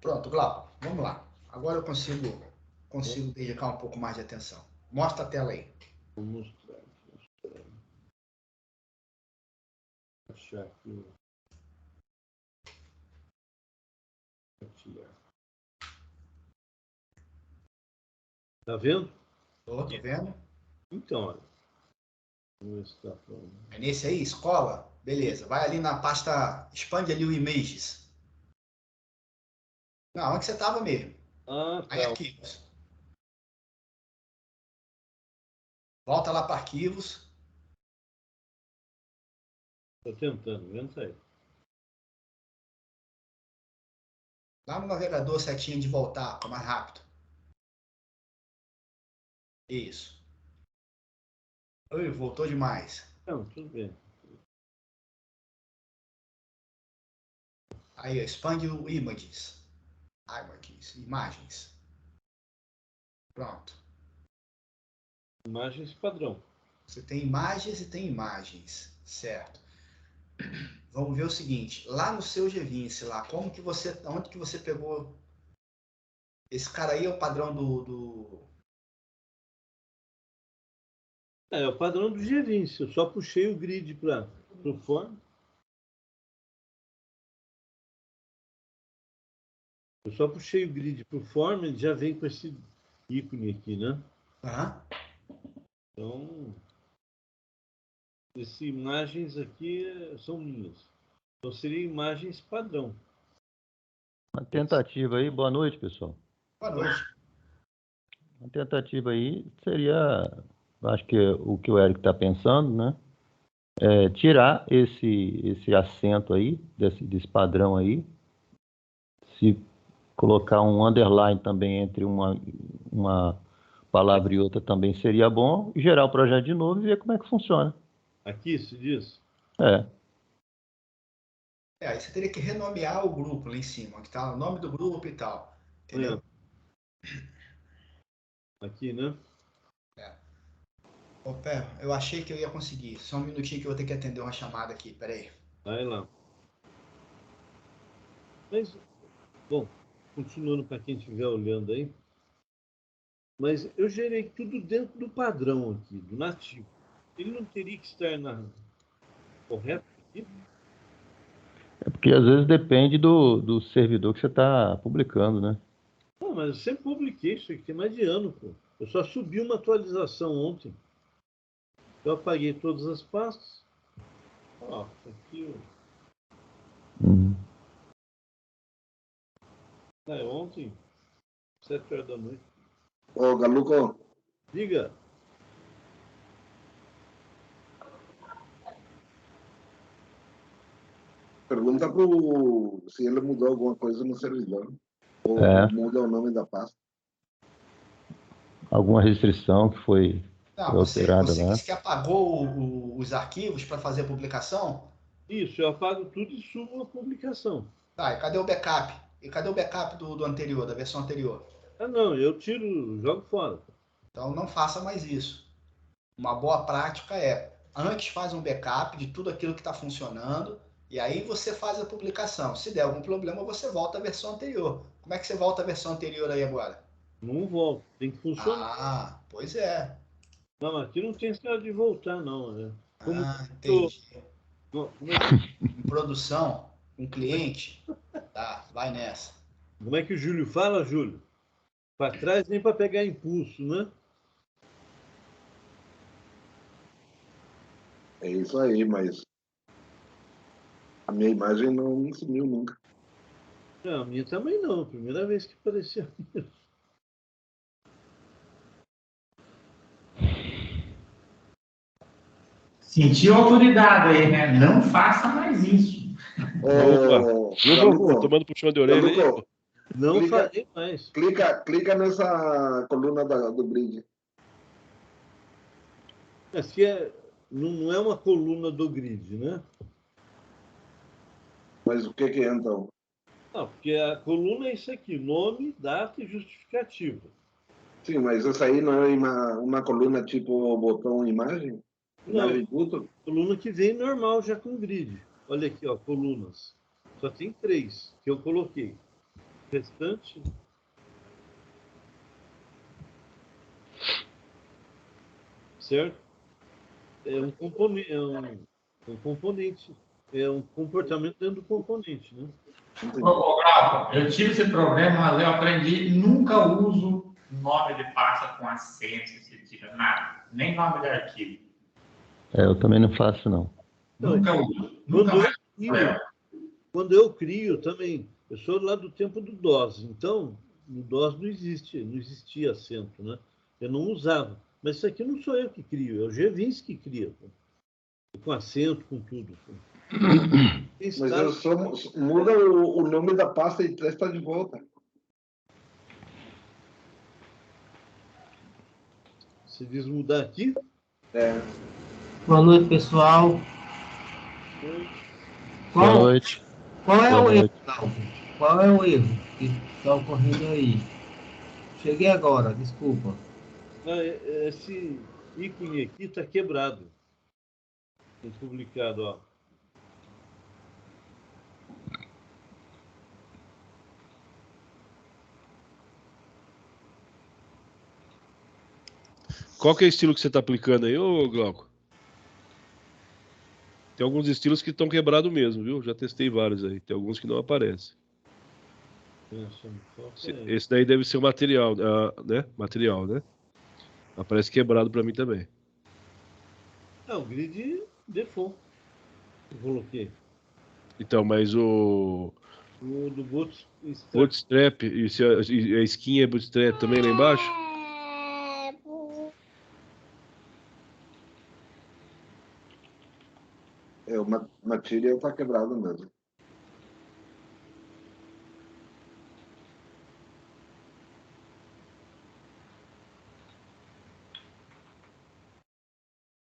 Pronto, Glauco, vamos lá. Agora eu consigo dedicar um pouco mais de atenção. Mostra a tela aí. Vou mostrar. Achar aqui. Compartilhar. Tá vendo? Tô vendo. Então, olha. Vamos ver se tá pronto. É nesse aí, escola? Beleza. Vai ali na pasta, expande ali o Images. Não, onde você estava mesmo? Ah, Aí tá. arquivos. Volta lá para arquivos. Tô tentando, vendo aí. Lá no navegador, setinha de voltar, para mais rápido. Isso. Ui, voltou demais. Não, tudo bem. Aí, ó, expande o Images. Imagens. Pronto. Imagens padrão. Você tem imagens e tem imagens, certo? Vamos ver o seguinte, lá no seu G20, lá, onde que você pegou? Esse cara aí é o padrão É o padrão do G20. Eu só puxei o grid para o form. Eu só puxei o grid para o form, ele já vem com esse ícone aqui, né? Aham. Então, essas imagens aqui são minhas. Então, seriam imagens padrão. Uma tentativa aí, boa noite, pessoal. Boa noite. Uma tentativa aí seria, acho que o que o Eric está pensando, né? É tirar esse acento aí, desse padrão aí. Se colocar um underline também entre uma palavra e outra também seria bom. Gerar o projeto de novo e ver como é que funciona. Aqui se diz? É. Aí você teria que renomear o grupo lá em cima, que tá o nome do grupo e tal. Entendeu? Aqui, né? Ô, Pé, eu achei que eu ia conseguir. Só um minutinho que eu vou ter que atender uma chamada aqui, peraí. Vai lá. Mas, bom, continuando para quem estiver olhando aí. Mas eu gerei tudo dentro do padrão aqui, do nativo. Ele não teria que estar correto aqui? É porque às vezes depende do servidor que você está publicando, né? Não, mas eu sempre publiquei isso aqui, tem mais de ano, pô. Eu só subi uma atualização ontem. Eu apaguei todas as pastas. Ó, aqui, é ontem, 7 horas da noite. Ô, Galuco, Diga. pergunta se ele mudou alguma coisa no servidor. Ou muda o nome da pasta. Alguma restrição que foi Não, você alterada lá. disse que apagou os arquivos para fazer a publicação? Isso, eu apago tudo e subo a publicação. Tá, e cadê o backup? E cadê o backup do anterior, da versão anterior? Ah, não, eu tiro, jogo fora. Então não faça mais isso. Uma boa prática é, antes faz um backup de tudo aquilo que está funcionando, e aí você faz a publicação. Se der algum problema, você volta à versão anterior. Como é que você volta à versão anterior aí agora? Não volto, tem que funcionar. Ah, pois é. Não, aqui não tem história de voltar, não. Né? Como Entendi. como é Em produção, um cliente, tá, vai nessa. como é que o Júlio fala, Júlio? Para trás nem para pegar impulso, né? É isso aí, mas a minha imagem não sumiu nunca. Não, a minha também não. Primeira vez que apareceu. Sentiu autoridade aí, né? Não faça mais isso. Opa, viu, vovô? Galuco, Tomando puxão de orelha aí, Galuco, pô. Não Clica. farei mais. clica nessa coluna do grid. Mas que não é uma coluna do grid, né? Mas o que é então? Não, porque a coluna é isso aqui, nome, data e justificativa. Sim, mas essa aí não é uma coluna tipo botão imagem? Não, Imagem tudo? coluna que vem normal já com grid. Olha aqui, ó, colunas. Só tem 3 que eu coloquei. O restante. Certo? É um componente. Um componente. É um comportamento dentro do componente, né? Ô, Glauco, eu tive esse problema, mas eu aprendi, nunca uso nome de pasta com acento, se tira nada. Nem nome de arquivo. Eu também não faço, não. Nunca uso. Nunca mais. Quando eu crio também, eu sou lá do tempo do DOS, então no DOS não existia acento, né? Eu não usava. Mas isso aqui não sou eu que crio, é o Gevins que cria, pô. Com acento, com tudo. Pô. Mas eu só muda o nome da pasta e está de volta. Se diz mudar aqui, É. Boa noite, pessoal. Boa noite. Qual é Boa o erro, noite. Glauco? Qual é o erro que está ocorrendo aí? Cheguei agora, desculpa. esse ícone aqui está quebrado. Tem publicado, ó. Qual que é o estilo que você está aplicando aí, ô Glauco? Tem alguns estilos que estão quebrados mesmo, viu? Já testei vários aí. Tem alguns que não aparecem. Esse daí deve ser o material, né? Material, né? Aparece quebrado para mim também. O grid default. Eu coloquei. Então, mas o Do Bootstrap, e se a skin é Bootstrap também lá embaixo? O material está quebrado mesmo.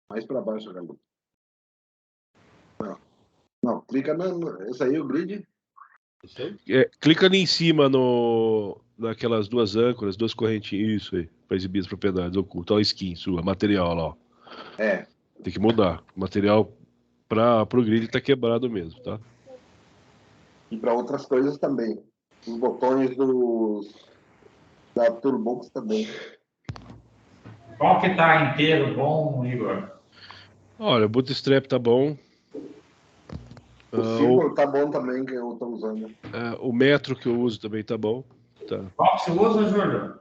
Mais para baixo, galera. Não, clica esse aí, o grid. Clica ali em cima naquelas duas âncoras, duas correntinhas, isso aí, para exibir as propriedades ocultas. Olha a skin sua, material lá, ó. Tem que mudar. O material pro grid tá quebrado mesmo, tá? E para outras coisas também. Os botões da Toolbox também. Qual que tá inteiro bom, Igor? Olha, o Bootstrap tá bom. O símbolo tá bom também, que eu tô usando. O metro que eu uso também tá bom. Tá. Qual que você usa, Júlio?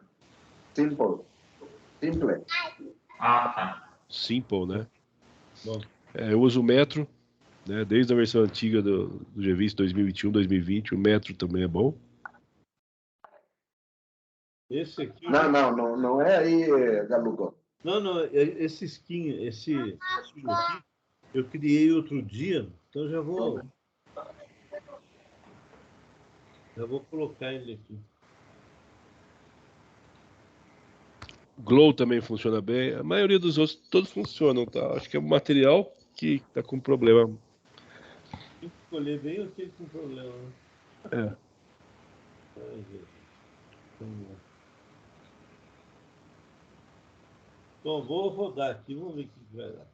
Simple. Ah, tá. Simple, né? Bom. Eu uso o metro, né? Desde a versão antiga do GVis 2021, 2020. O metro também é bom. Esse aqui. Não é aí, Galuco. Não, esse skin, esse aqui, eu criei outro dia, então já vou colocar ele aqui. Glow também funciona bem. A maioria dos outros todos funcionam, tá? Acho que é o material que tá com problema. Tem que escolher bem aquele com problema, né? Então, vou rodar aqui, vamos ver o que vai dar.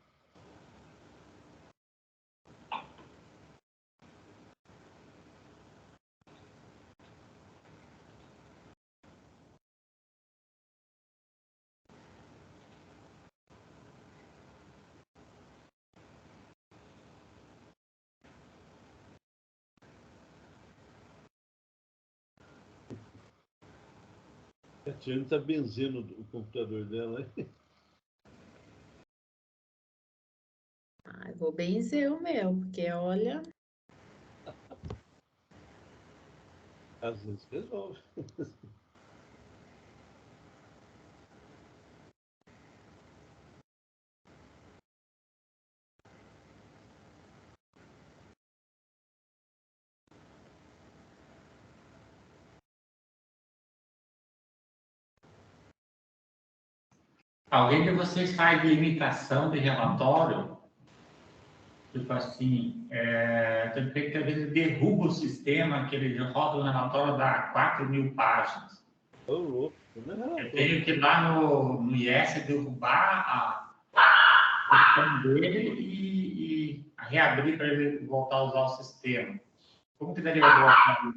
A Tiane está benzendo o computador dela. Vou benzer o meu, porque olha. Às vezes resolve. Alguém de vocês faz limitação de relatório? Tipo assim, tem que às vezes derruba o sistema, que ele roda o relatório dá 4.000 páginas. Ô, louco, não é Eu relatório. tenho que ir lá no IS derrubar a questão dele e reabrir para ele voltar a usar o sistema. Como que daria voltar?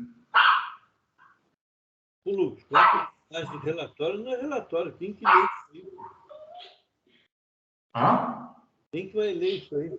Ô, Lucas, 4 páginas de relatório não é relatório. Quem que lê isso aí? Hã? Quem que vai ler isso aí?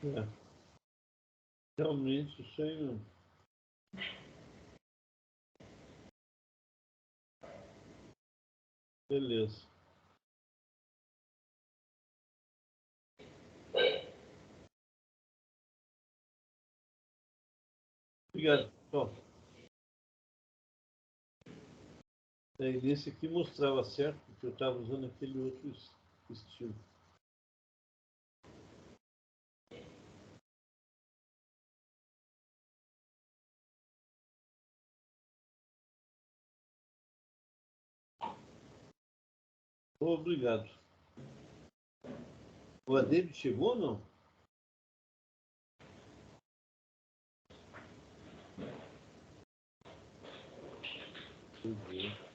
É. Realmente, isso aí não. Beleza. Obrigado, pessoal. Esse aqui mostrava certo, porque eu estava usando aquele outro estilo. Obrigado. O Adebe chegou ou não? Chegou.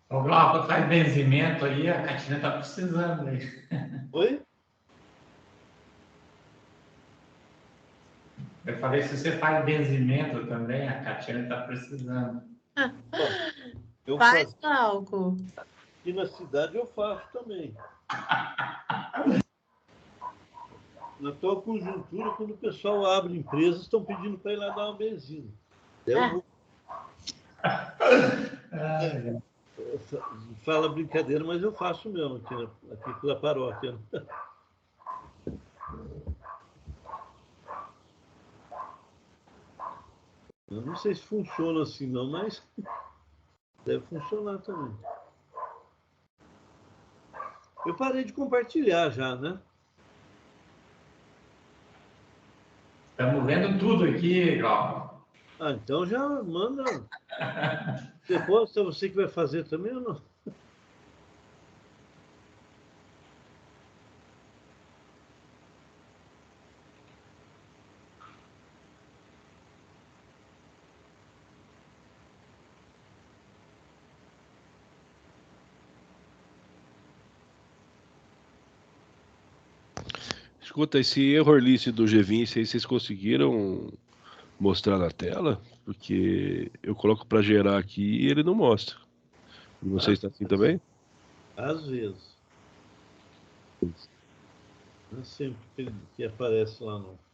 Ô, Glauco, faz benzimento aí, a Catina está precisando aí. Oi? Eu falei, se você faz benzimento também, a Catina está precisando. Eu Faz, faço. Glauco. E na cidade eu faço também. Na atual conjuntura, quando o pessoal abre empresas, estão pedindo para ir lá dar uma benzina. Eu vou. Fala brincadeira, mas eu faço mesmo aqui pela paróquia. Eu não sei se funciona assim não, mas deve funcionar também. Eu parei de compartilhar já, né? Estamos vendo tudo aqui, Glauco. Ah, então já manda. Depois é você que vai fazer também ou não? Escuta, esse erro list do G20 aí, vocês conseguiram mostrar na tela? Porque eu coloco para gerar aqui e ele não mostra. E você está assim também? Às vezes. Não é sempre que aparece lá, não.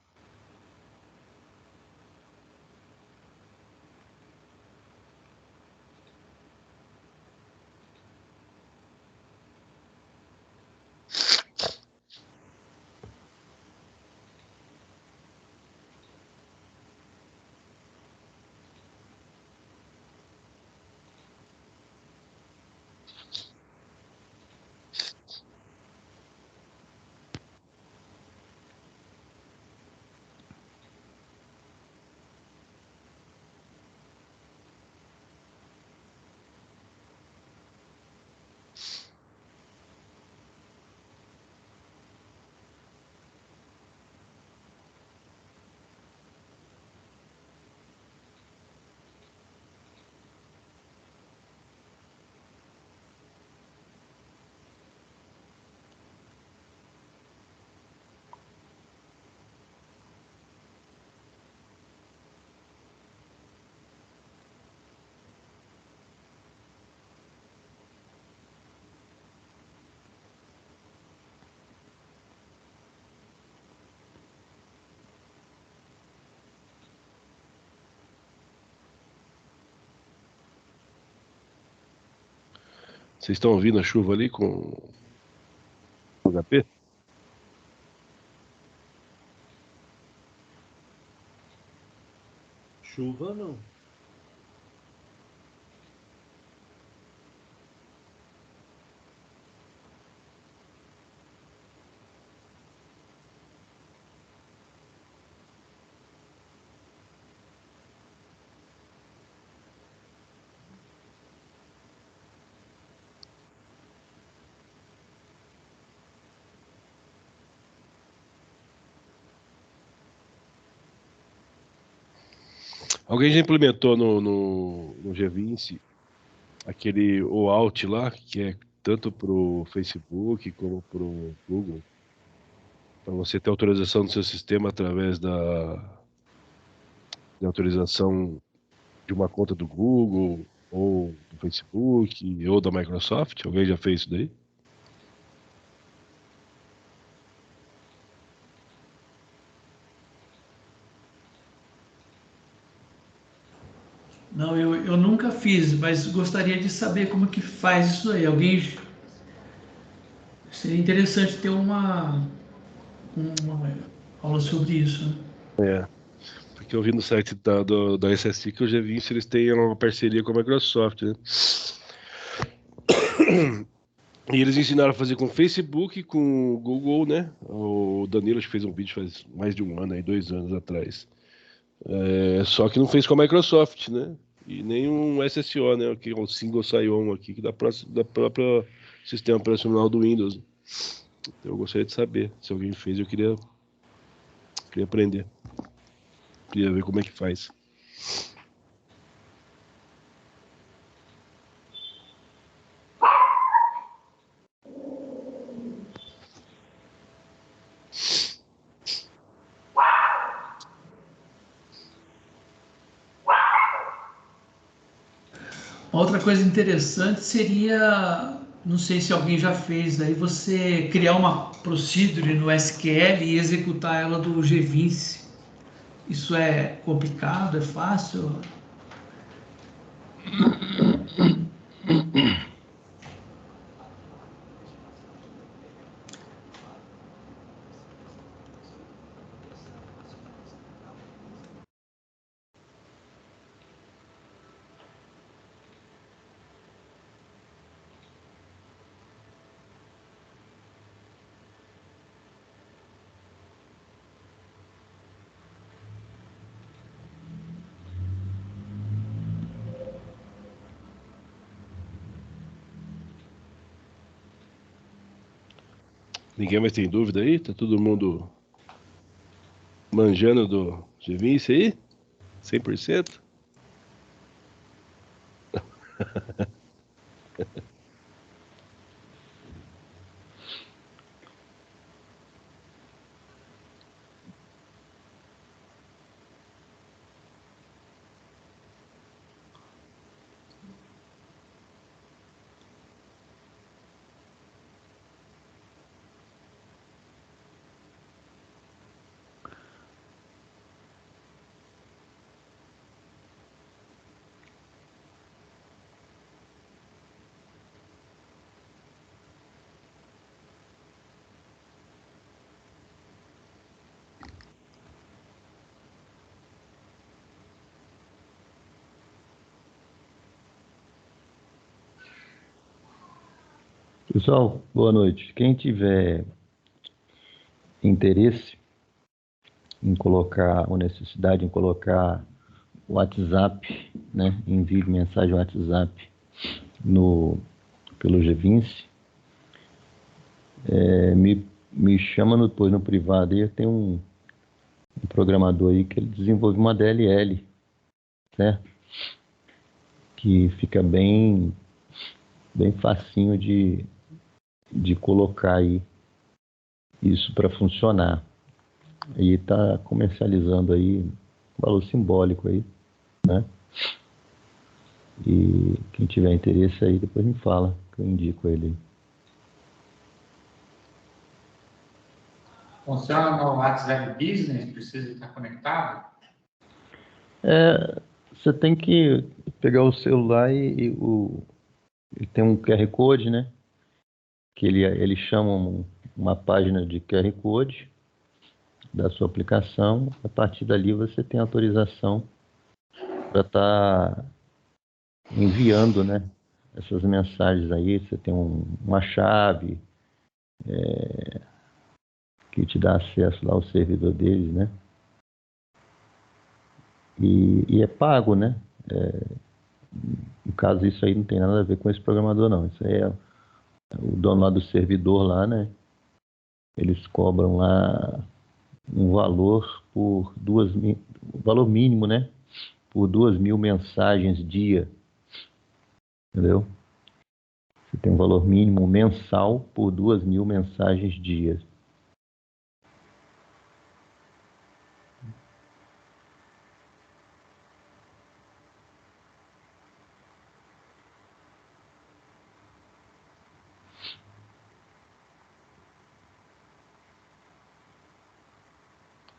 Vocês estão ouvindo a chuva ali com o HP? Chuva, não. Alguém já implementou no G20 aquele OAuth lá, que é tanto para o Facebook como para o Google, para você ter autorização do seu sistema através da autorização de uma conta do Google, ou do Facebook, ou da Microsoft? Alguém já fez isso daí? Não, eu nunca fiz, mas gostaria de saber como que faz isso aí. Alguém. Seria interessante ter uma aula sobre isso, né? É, porque eu vi no site da SSI que o G20 eles têm uma parceria com a Microsoft, né? E eles ensinaram a fazer com o Facebook, com o Google, né? O Danilo acho que fez um vídeo faz mais de um ano, aí, 2 anos atrás. Só que não fez com a Microsoft, né? E nem um SSO, né? Que é o Single Sign-On aqui, que da própria sistema operacional do Windows. Então eu gostaria de saber. Se alguém fez, eu queria aprender. Queria ver como é que faz. Outra coisa interessante seria, não sei se alguém já fez, aí você criar uma procedure no SQL e executar ela do G20. Isso é complicado, é fácil? Ninguém mais tem dúvida aí? Tá todo mundo manjando do G20 aí? 100%? Pessoal, boa noite. Quem tiver interesse em colocar, ou necessidade em colocar o WhatsApp, né, envio de mensagem WhatsApp pelo G20, me chama depois no privado. E tem um programador aí que ele desenvolve uma DLL, certo? Que fica bem facinho de colocar aí isso para funcionar. E está comercializando aí um valor simbólico aí, né? E quem tiver interesse aí, depois me fala, que eu indico ele aí. Funciona no WhatsApp Business? Precisa estar conectado? Você tem que pegar o celular e tem um QR Code, né? Que ele chama uma página de QR Code da sua aplicação. A partir dali você tem autorização para estar enviando, né, essas mensagens aí. Você tem uma chave que te dá acesso lá ao servidor deles, né? E é pago, né? No caso, isso aí não tem nada a ver com esse programador, não. Isso aí é o dono lá do servidor lá, né? Eles cobram lá um valor por valor mínimo, né? Por 2.000 mensagens dia, entendeu? Você tem um valor mínimo mensal por 2.000 mensagens dia.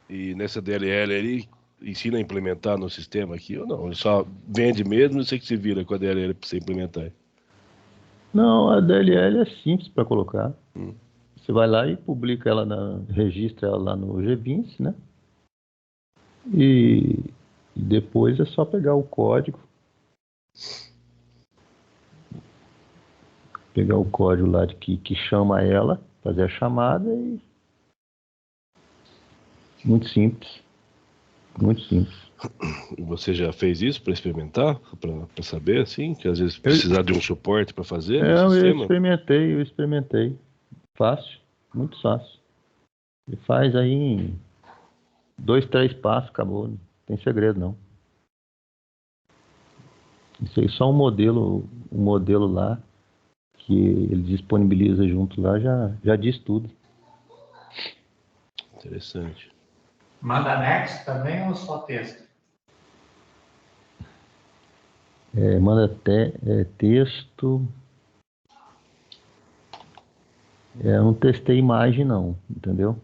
E nessa DLL ele ensina a implementar no sistema aqui ou não? Ele só vende mesmo, não sei que se vira com a DLL para você implementar. Não, a DLL é simples para colocar. Você vai lá e publica ela, registra ela lá no G20, né? E depois é só pegar o código. Pegar o código lá que chama ela, fazer a chamada e... Muito simples. Muito simples. Você já fez isso para experimentar? Para saber, assim, que às vezes precisar de um suporte para fazer no sistema? Eu experimentei. Fácil, muito fácil. E faz aí em 2, 3 passos, acabou. Não tem segredo, não. Isso aí só um modelo lá que ele disponibiliza junto lá já diz tudo. Interessante. Manda anexo também ou só texto? Manda texto. Eu não testei imagem, não, entendeu?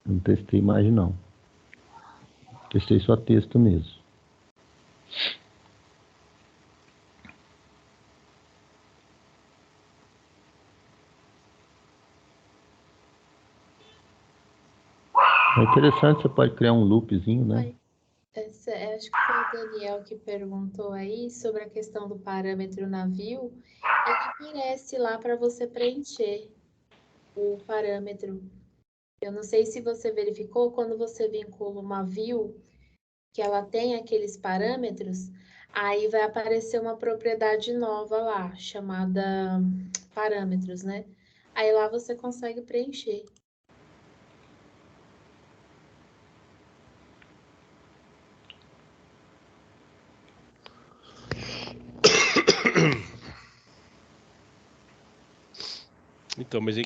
Não testei imagem, não. Testei só texto mesmo. É interessante, você pode criar um loopzinho, né? Acho que foi o Daniel que perguntou aí sobre a questão do parâmetro navio. Ele aparece lá para você preencher o parâmetro. Eu não sei se você verificou, quando você vincula uma view, que ela tem aqueles parâmetros, aí vai aparecer uma propriedade nova lá, chamada parâmetros, né? Aí lá você consegue preencher. Então, mas em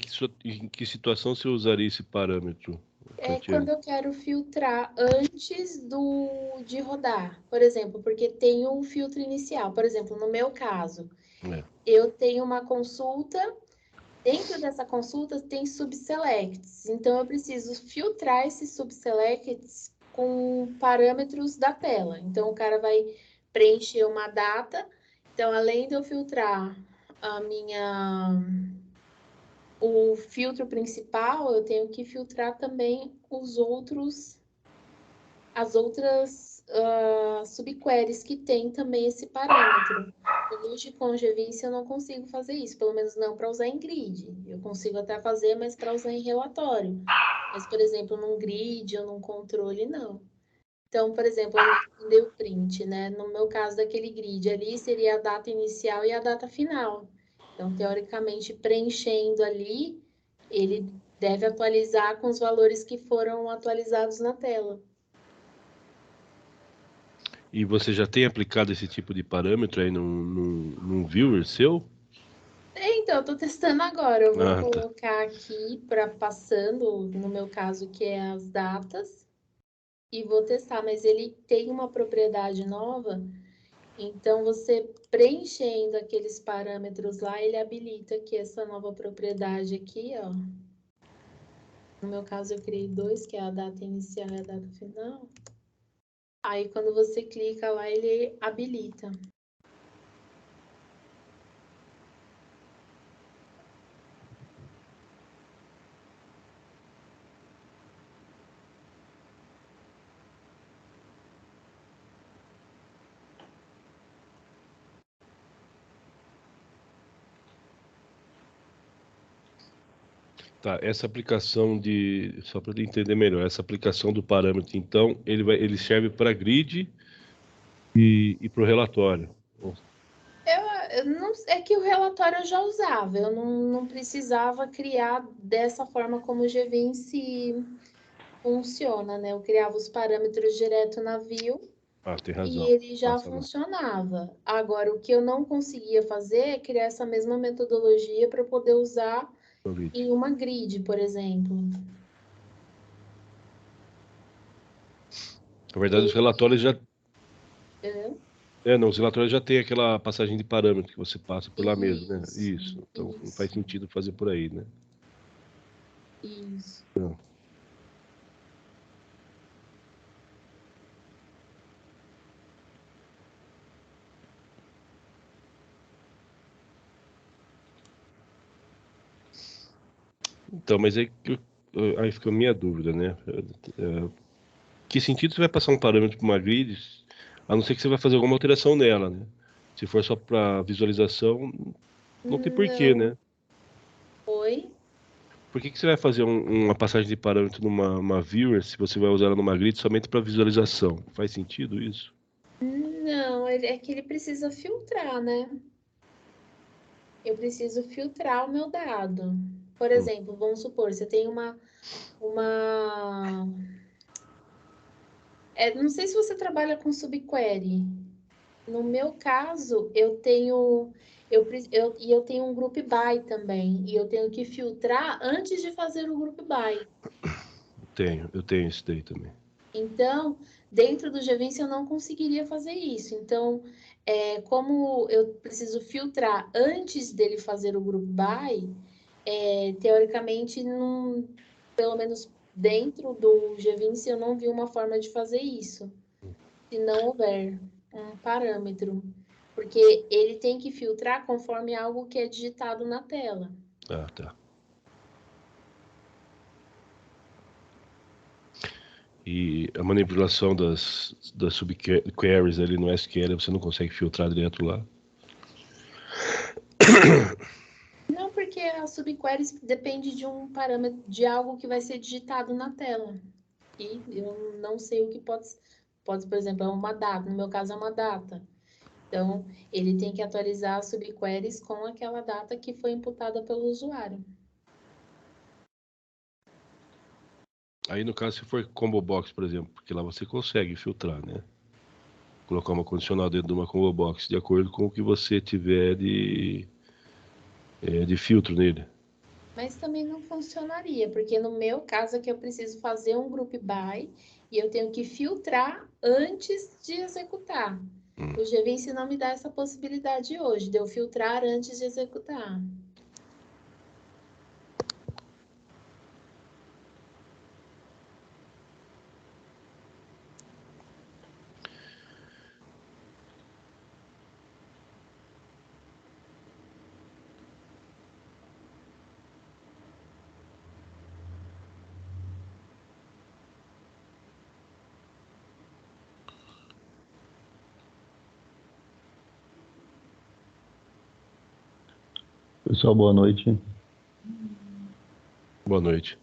que situação você usaria esse parâmetro? É quando eu quero filtrar antes de rodar, por exemplo, porque tem um filtro inicial. Por exemplo, no meu caso, eu tenho uma consulta, dentro dessa consulta tem subselects, então eu preciso filtrar esses subselects com parâmetros da tela. Então o cara vai preencher uma data, então além de eu filtrar o filtro principal, eu tenho que filtrar também as outras subqueries que tem também esse parâmetro. Hoje com o GVince eu não consigo fazer isso, pelo menos não para usar em grid. Eu consigo até fazer, mas para usar em relatório. Mas, por exemplo, num grid ou num controle, não. Então, por exemplo, eu dei o print, né? No meu caso daquele grid ali, seria a data inicial e a data final. Então, teoricamente, preenchendo ali, ele deve atualizar com os valores que foram atualizados na tela. E você já tem aplicado esse tipo de parâmetro aí num viewer seu? Então, eu estou testando agora. Eu vou Ah, tá. colocar aqui para passando, no meu caso, que é as datas, e vou testar. Mas ele tem uma propriedade nova, então você preenchendo aqueles parâmetros lá, ele habilita aqui essa nova propriedade aqui, ó. No meu caso, eu criei dois, que é a data inicial e a data final. Aí, quando você clica lá, ele habilita. Tá, essa aplicação só para entender melhor, essa aplicação do parâmetro, então, ele serve para grid e para o relatório. Eu não, é que o relatório eu já usava, eu não precisava criar dessa forma como o GVince funciona, né? Eu criava os parâmetros direto na view Ah, tem e razão. ele já Passa lá. funcionava. Agora, o que eu não conseguia fazer é criar essa mesma metodologia para poder usar No grid. em uma grid, por exemplo. Na verdade, os relatórios já. É, Não, os relatórios já tem aquela passagem de parâmetro que você passa por lá mesmo, né? Isso. Então não faz isso, sentido fazer por aí, né? isso. Não. Então, mas aí fica a minha dúvida, né? Que sentido você vai passar um parâmetro para uma grid, a não ser que você vai fazer alguma alteração nela, né? Se for só para visualização, não tem porquê, Não. né? Oi? Por que você vai fazer uma passagem de parâmetro numa viewer se você vai usar ela numa grid somente para visualização? Faz sentido isso? Não, é que ele precisa filtrar, né? Eu preciso filtrar o meu dado. Por exemplo, vamos supor, você tem uma... não sei se você trabalha com subquery. No meu caso, eu tenho um group by também, e eu tenho que filtrar antes de fazer o group by. Eu tenho isso daí também. Então, dentro do GVince eu não conseguiria fazer isso. Então, como eu preciso filtrar antes dele fazer o group by, teoricamente, pelo menos dentro do GVince, eu não vi uma forma de fazer isso, se não houver um parâmetro. Porque ele tem que filtrar conforme algo que é digitado na tela. Ah, tá. E a manipulação das subqueries ali no SQL, você não consegue filtrar direto lá? Não, porque a subquery depende de um parâmetro, de algo que vai ser digitado na tela. E eu não sei o que pode, por exemplo, é uma data. No meu caso, é uma data. Então, ele tem que atualizar as subqueries com aquela data que foi imputada pelo usuário. Aí, no caso, se for combo box, por exemplo, porque lá você consegue filtrar, né? Colocar uma condicional dentro de uma combo box de acordo com o que você tiver de filtro nele. Mas também não funcionaria, porque no meu caso aqui eu preciso fazer um group by e eu tenho que filtrar antes de executar. O GVince não me dá essa possibilidade hoje, de eu filtrar antes de executar. Pessoal, boa noite. Boa noite.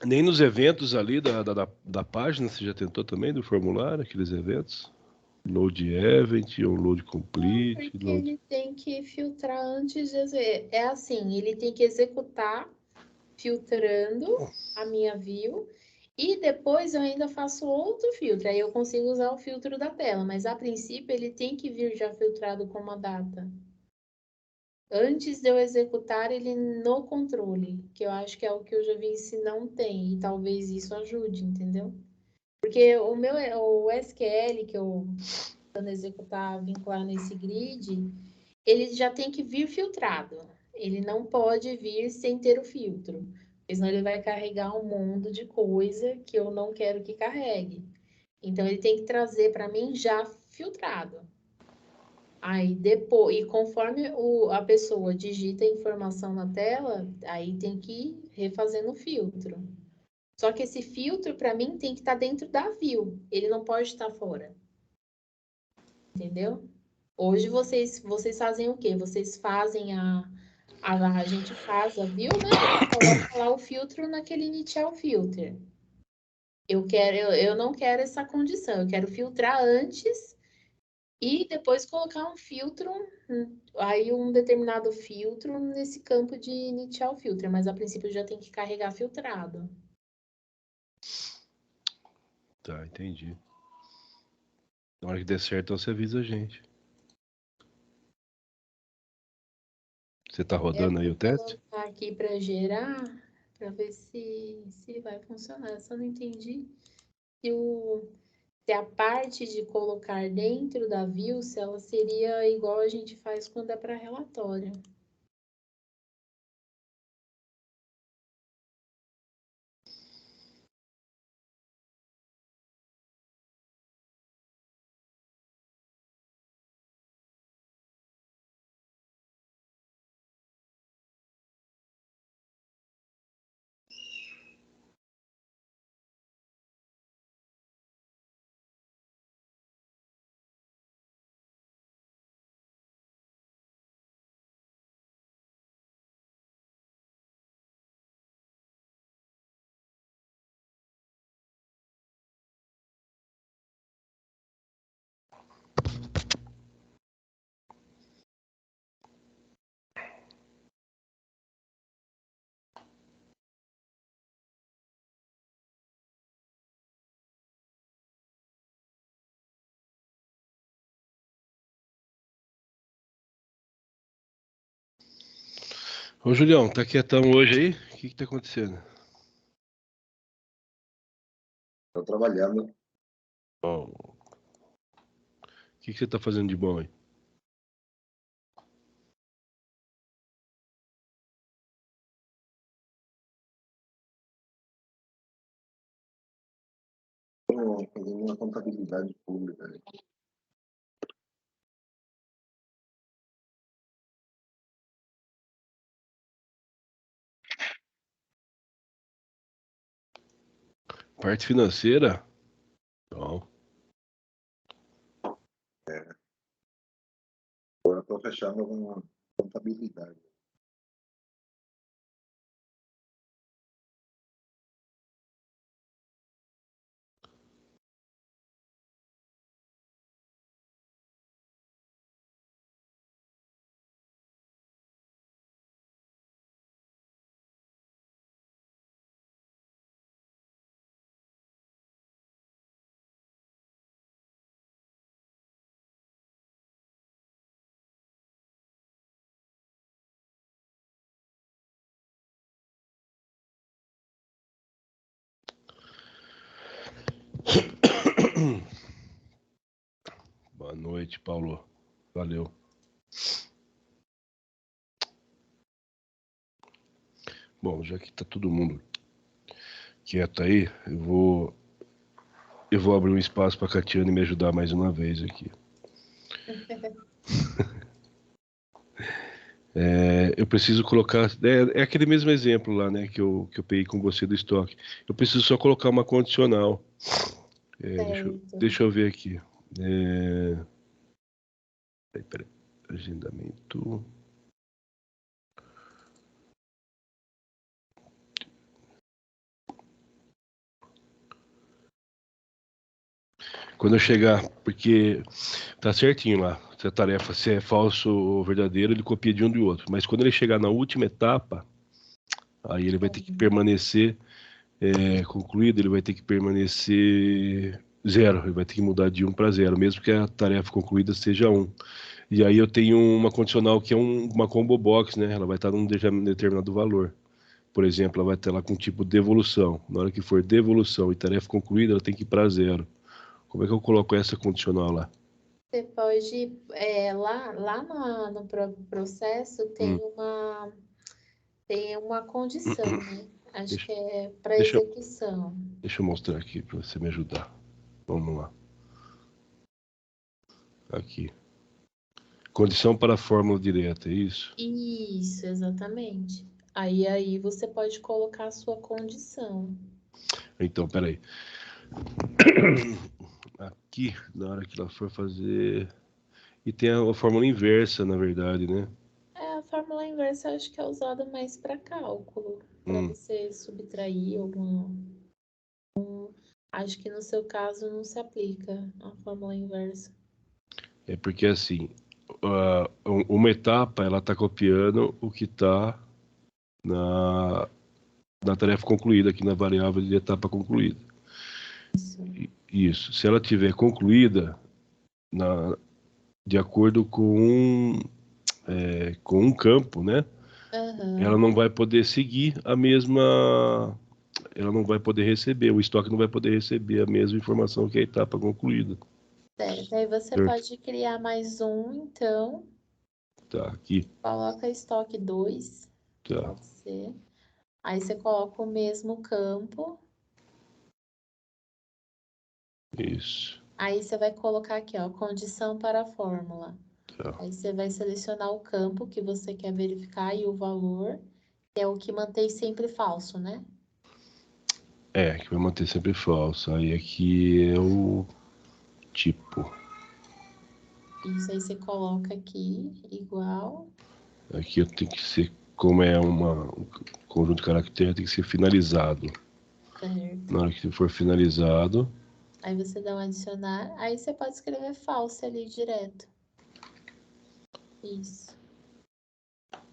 Nem nos eventos ali da página, você já tentou também do formulário, aqueles eventos? Load event, ou load complete. Porque ele tem que filtrar antes de é assim, ele tem que executar filtrando a minha view e depois eu ainda faço outro filtro, aí eu consigo usar o filtro da tela, mas a princípio ele tem que vir já filtrado com uma data. Antes de eu executar ele no controle, que eu acho que é o que o Javinci não tem, e talvez isso ajude, entendeu? Porque o SQL que eu tentando executar, vincular nesse grid, ele já tem que vir filtrado. Ele não pode vir sem ter o filtro, porque senão ele vai carregar um mundo de coisa que eu não quero que carregue. Então ele tem que trazer para mim já filtrado. Aí depois, e conforme a pessoa digita a informação na tela, aí tem que ir refazendo o filtro. Só que esse filtro, para mim, tem que estar dentro da view. Ele não pode estar fora. Entendeu? Hoje vocês fazem o quê? Vocês fazem a gente faz a view, né? Coloca lá o filtro naquele initial filter. Eu não quero essa condição. Eu quero filtrar antes e depois colocar um filtro, aí um determinado filtro nesse campo de initial filter, mas a princípio já tem que carregar filtrado. Tá, entendi. Na hora que der certo, você avisa a gente. Você tá rodando aí o teste? Vou colocar aqui para gerar, para ver se vai funcionar. Eu só não entendi se a parte de colocar dentro da view, se ela seria igual a gente faz quando é para relatório. Ô, Julião, tá quietão hoje aí? O que tá acontecendo? Estou trabalhando. Bom, o que você tá fazendo de bom aí? Estou fazendo uma contabilidade pública. Parte financeira? Bom. Agora estou fechando uma contabilidade. Boa noite, Paulo. Valeu. Bom, já que tá todo mundo quieto aí, eu vou abrir um espaço para a Catiane me ajudar mais uma vez aqui. Eu preciso colocar... É aquele mesmo exemplo lá, né, que eu peguei com você do estoque. Eu preciso só colocar uma condicional. Deixa eu ver aqui. Peraí. Agendamento. Quando eu chegar, porque tá certinho lá, se a tarefa se é falso ou verdadeiro, ele copia de um do outro. Mas quando ele chegar na última etapa, aí ele vai ter que permanecer concluído, ele vai ter que permanecer 0, ele vai ter que mudar de 1 para 0, mesmo que a tarefa concluída seja 1. E aí eu tenho uma condicional que é uma combo box, né? Ela vai estar num determinado valor. Por exemplo, ela vai estar lá com tipo devolução. Na hora que for devolução e tarefa concluída, ela tem que ir para 0. Como é que eu coloco essa condicional lá? Você pode, no processo tem uma condição, né? Acho que é para execução. Deixa eu mostrar aqui para você me ajudar. Vamos lá. Aqui. Condição para a fórmula direta, é isso? Isso, exatamente. Aí você pode colocar a sua condição. Então, peraí. Aqui, na hora que ela for fazer... E tem a fórmula inversa, na verdade, né? A fórmula inversa eu acho que é usada mais para cálculo, para você subtrair alguma... Acho que no seu caso não se aplica a fórmula inversa. É porque, assim, uma etapa, ela está copiando o que está na tarefa concluída, aqui na variável de etapa concluída. Isso. Se ela tiver concluída de acordo com um campo, né? Ela não vai poder seguir a mesma... Ela não vai poder receber, o estoque não vai poder receber a mesma informação que a etapa concluída. Certo, aí você pode criar mais um, então. Tá, aqui. Coloca estoque 2, Tá. pode ser. Aí você coloca o mesmo campo. Isso. Aí você vai colocar aqui, ó, condição para a fórmula. Tá. Aí você vai selecionar o campo que você quer verificar e o valor, que é o que mantém sempre falso, né? Que vai manter sempre falso. Aí aqui é o tipo. Isso aí você coloca aqui, igual. Aqui eu tenho que ser, como é um conjunto de caracteres, tem que ser finalizado. Certo. Na hora que for finalizado... Aí você dá um adicionar, aí você pode escrever falso ali direto. Isso.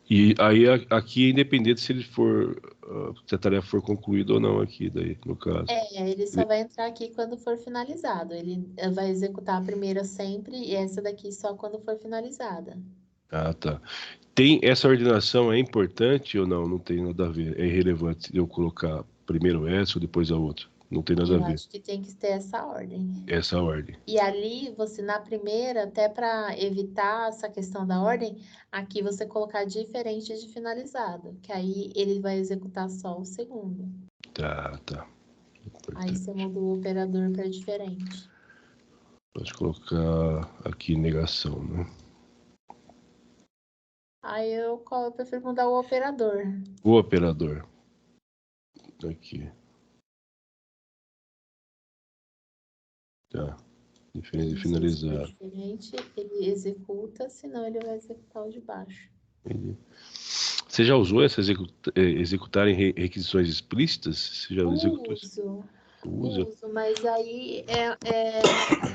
E aí aqui é independente se ele for, se a tarefa for concluída ou não aqui, daí, no caso. Ele só vai entrar aqui quando for finalizado. Ele vai executar a primeira sempre e essa daqui só quando for finalizada. Ah, tá. Tem essa ordenação, é importante ou não? Não tem nada a ver. É irrelevante eu colocar primeiro essa ou depois a outra. Não tem nada a ver. Eu acho que tem que ter essa ordem. Essa ordem. E ali, você na primeira, até para evitar essa questão da ordem, aqui você colocar diferente de finalizado, que aí ele vai executar só o segundo. Tá. Aí você muda o operador para diferente. Pode colocar aqui negação, né? Aí eu prefiro mudar o operador. O operador. Aqui. Tá. Diferente de finalizar. Diferente, ele executa, senão ele vai executar o de baixo. Entendi. Você já usou essa executar em requisições explícitas? Você já executou isso? Uso, mas aí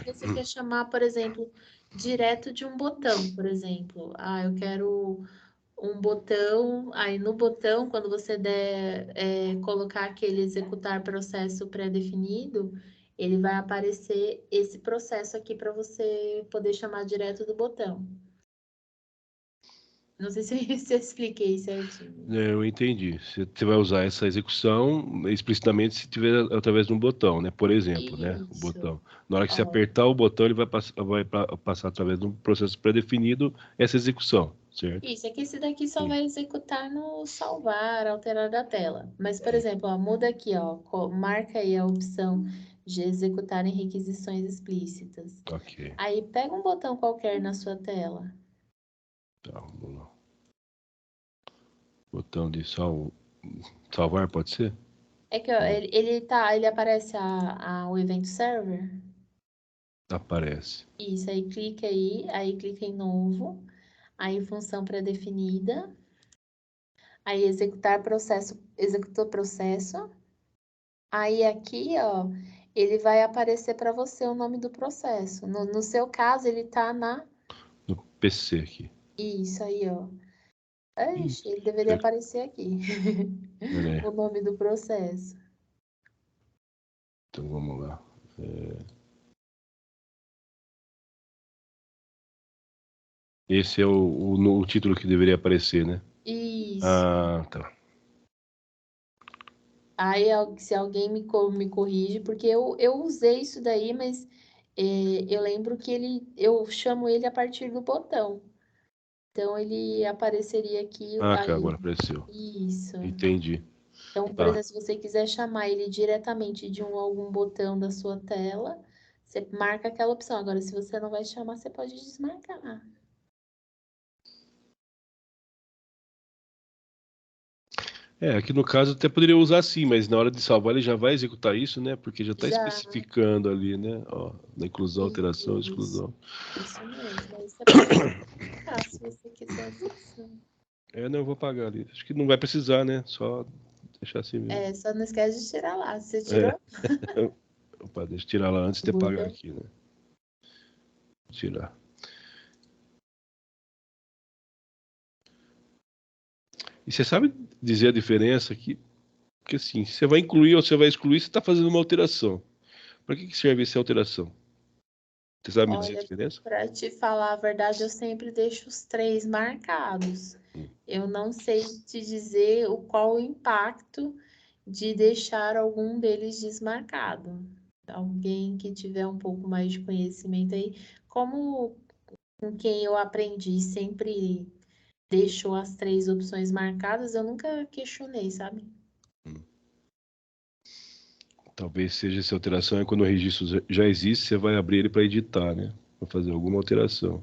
você quer chamar, por exemplo, direto de um botão, por exemplo. Eu quero um botão, aí no botão, quando você der colocar aquele executar processo pré-definido, ele vai aparecer esse processo aqui para você poder chamar direto do botão. Não sei se eu expliquei certinho. Eu entendi. Você vai usar essa execução explicitamente se tiver através de um botão, né? Por exemplo, né? O botão. Na hora que você apertar o botão, ele vai passar através de um processo pré-definido essa execução, certo? Isso, é que esse daqui só vai executar no salvar, alterar da tela. Mas, por exemplo, muda aqui, marca aí a opção de executar em requisições explícitas. Ok. Aí pega um botão qualquer na sua tela. Tá, vamos lá. Botão de salvar, pode ser? É que ele aparece o evento server. Aparece. Isso, aí clica em novo, aí função pré-definida, aí executou processo, aí aqui, ó, ele vai aparecer para você o nome do processo. No seu caso, ele tá No PC aqui. Isso aí, ó. Ixi, ele deveria Pera- aparecer aqui. Pera aí. O nome do processo. Então vamos lá. Esse é o título que deveria aparecer, né? Isso. Ah, tá. Aí, se alguém me corrige, porque eu usei isso daí, mas eu lembro que eu chamo ele a partir do botão. Então, ele apareceria aqui. Ah, Aí, cá, agora apareceu. isso. Entendi. Então, por Tá. exemplo, se você quiser chamar ele diretamente de algum botão da sua tela, você marca aquela opção. Agora, se você não vai chamar, você pode desmarcar. Aqui no caso até poderia usar sim, mas na hora de salvar ele já vai executar isso, né? Porque já está Já. especificando ali, né? Ó, na inclusão, alteração, Isso. exclusão. Isso mesmo. Aí você pode marcar se você quiser essa opção. Não, eu vou pagar ali. Acho que não vai precisar, né? Só deixar assim mesmo. Só não esquece de tirar lá. Você tirou? Opa, deixa eu tirar lá antes de pagar aqui, né? Tirar. E você sabe dizer a diferença aqui? Porque assim, se você vai incluir ou você vai excluir, você está fazendo uma alteração. Para que serve essa alteração? Você sabe me dizer a Olha, diferença? para te falar a verdade, eu sempre deixo os 3 marcados. Eu não sei te dizer qual o impacto de deixar algum deles desmarcado. Alguém que tiver um pouco mais de conhecimento aí, como com quem eu aprendi sempre deixou as 3 opções marcadas, eu nunca questionei, sabe? Talvez seja essa alteração é quando o registro já existe, você vai abrir ele para editar, né? Para fazer alguma alteração.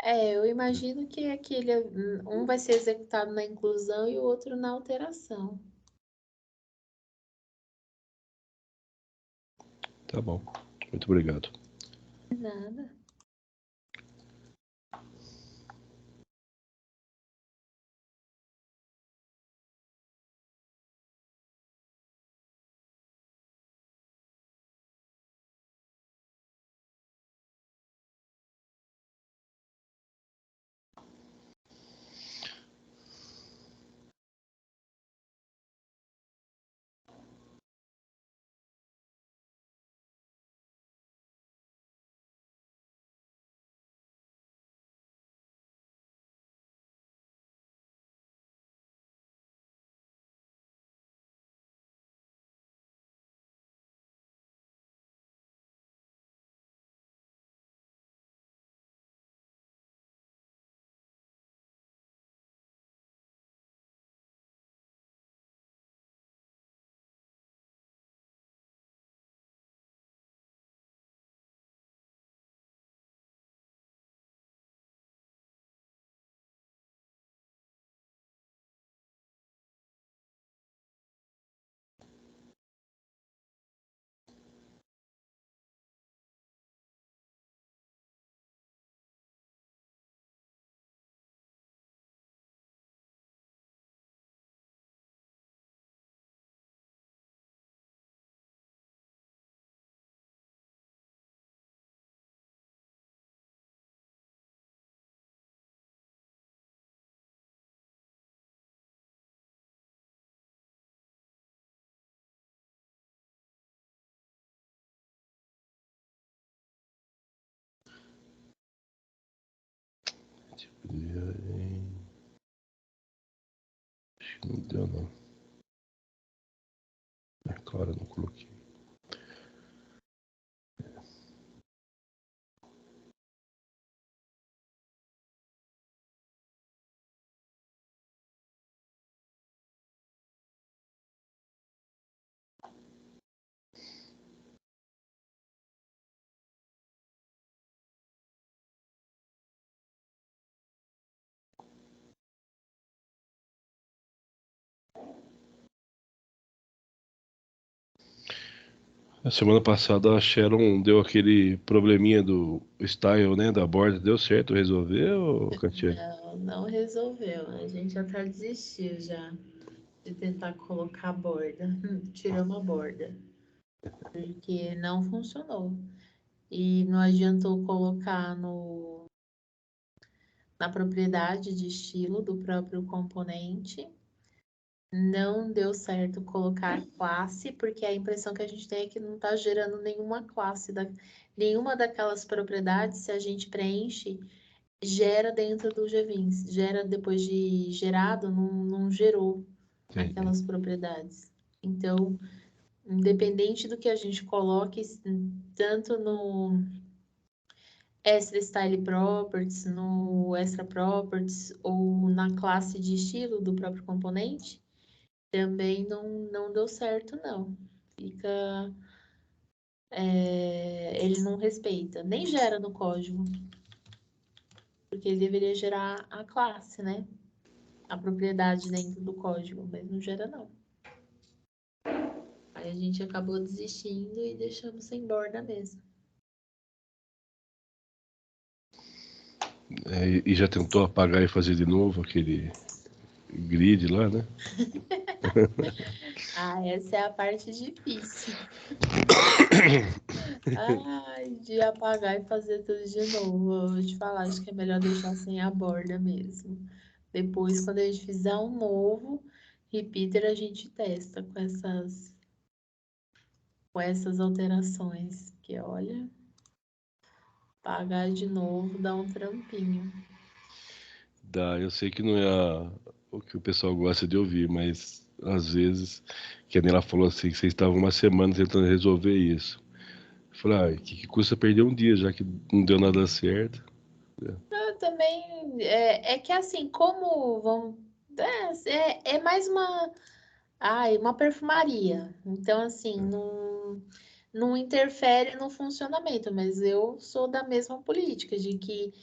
Eu imagino que um vai ser executado na inclusão e o outro na alteração. Tá bom. Muito obrigado. Nada. Acho que não deu, não. Claro, não coloquei. A semana passada a Sharon deu aquele probleminha do style, né, da borda. Deu certo, resolveu, Katia? Não, não resolveu. A gente até desistiu já de tentar colocar a borda. Tiramos a borda. Porque não funcionou. E não adiantou colocar na propriedade de estilo do próprio componente. Não deu certo colocar classe, porque a impressão que a gente tem é que não está gerando nenhuma classe, nenhuma daquelas propriedades, se a gente preenche, gera dentro do GVINS. Gera depois de gerado, não gerou Entendi. aquelas propriedades. Então, independente do que a gente coloque, tanto no Extra Style Properties, no Extra Properties ou na classe de estilo do próprio componente, também não deu certo, não. Fica... ele não respeita, nem gera no código. Porque ele deveria gerar a classe, né? A propriedade dentro do código, mas não gera, não. Aí a gente acabou desistindo e deixamos sem borda mesmo. E já tentou apagar e fazer de novo aquele grid lá, né? Essa é a parte difícil. De apagar e fazer tudo de novo. Eu vou te falar, acho que é melhor deixar sem a borda mesmo. Depois, quando a gente fizer um novo repeater, a gente testa com essas alterações. Porque, olha, apagar de novo dá um trampinho. Dá, eu sei que não é o que o pessoal gosta de ouvir, mas às vezes, que a Nela falou assim, que vocês estavam uma semana tentando resolver isso. Eu falei, que custa perder um dia, já que não deu nada certo. Eu também, é que assim, como vão... É mais uma perfumaria. Então, assim, não interfere no funcionamento, mas eu sou da mesma política, de que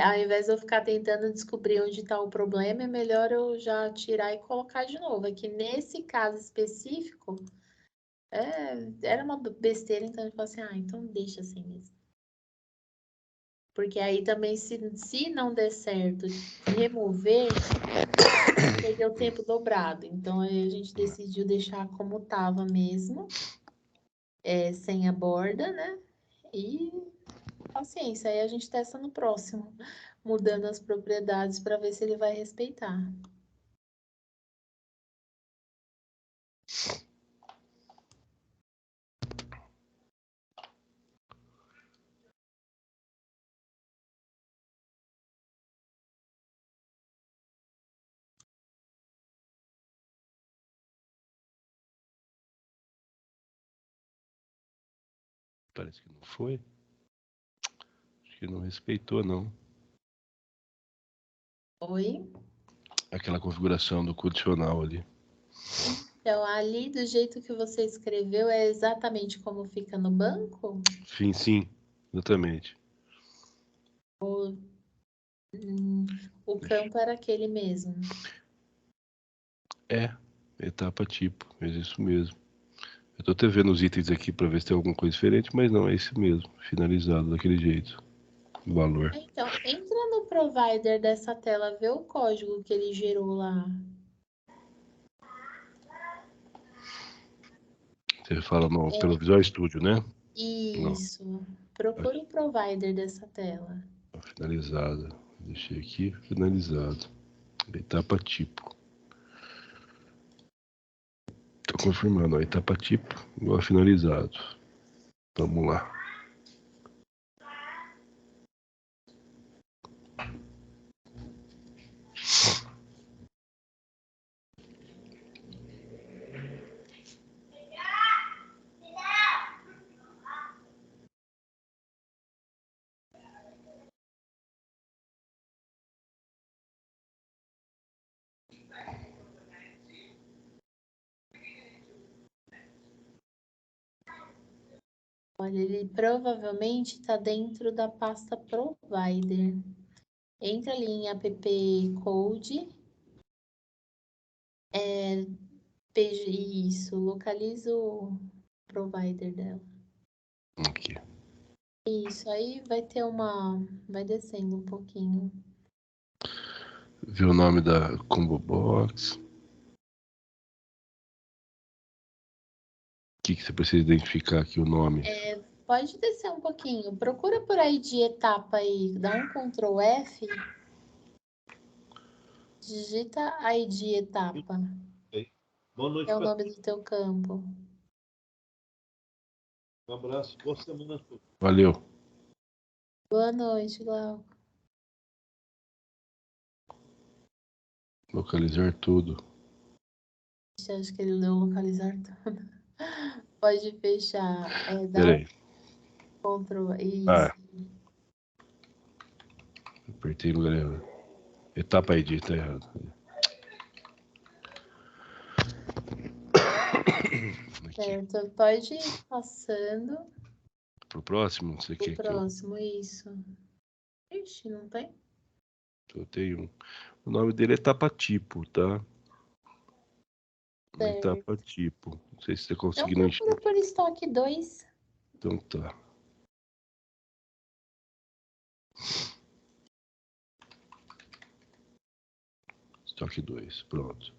ao invés de eu ficar tentando descobrir onde está o problema, é melhor eu já tirar e colocar de novo. É que nesse caso específico, era uma besteira, então eu falei assim, então deixa assim mesmo. Porque aí também, se não der certo remover, perdeu o tempo dobrado. Então, aí a gente decidiu deixar como estava mesmo, sem a borda, né? E paciência, aí a gente testa no próximo, mudando as propriedades para ver se ele vai respeitar. Parece que não foi. Acho que não respeitou, não. Oi? Aquela configuração do condicional ali. Então, ali do jeito que você escreveu, é exatamente como fica no banco? Sim, exatamente. O campo era aquele mesmo. Etapa tipo, é isso mesmo. Eu tô até vendo os itens aqui para ver se tem alguma coisa diferente, mas não, é esse mesmo, finalizado daquele jeito. O valor. Então, entra no provider dessa tela, vê o código que ele gerou lá. Você fala pelo Visual Studio, né? Isso. Procura o provider dessa tela. Finalizado. Deixei aqui, finalizado. Etapa tipo. Tô confirmando, etapa tipo igual a finalizado. Vamos lá. Olha, ele provavelmente está dentro da pasta provider. Entra ali em app code. Isso, localiza provider dela. Aqui. Isso, aí vai ter vai descendo um pouquinho. Ver o nome da Combo Box. O que você precisa identificar aqui o nome? Pode descer um pouquinho. Procura por aí de etapa aí. Dá um Ctrl F. Digita ID etapa. Boa noite, É o nome do teu campo. um abraço, boa semana a todos. Valeu. Boa noite, Glauco. Localizar tudo. Acho que ele leu localizar tudo. Pode fechar. Dá Peraí. um Ctrl. Isso. Apertei no lugar errado. Etapa ID, tá errado. Aqui. Certo. Pode ir passando. Pro próximo, você O quer próximo, isso. Ixi, não tem? Eu tenho. O nome dele é Etapa Tipo, tá? Certo. Etapa Tipo. Não sei se você Então conseguiu procura por estoque 2. Então tá. Estoque 2, pronto.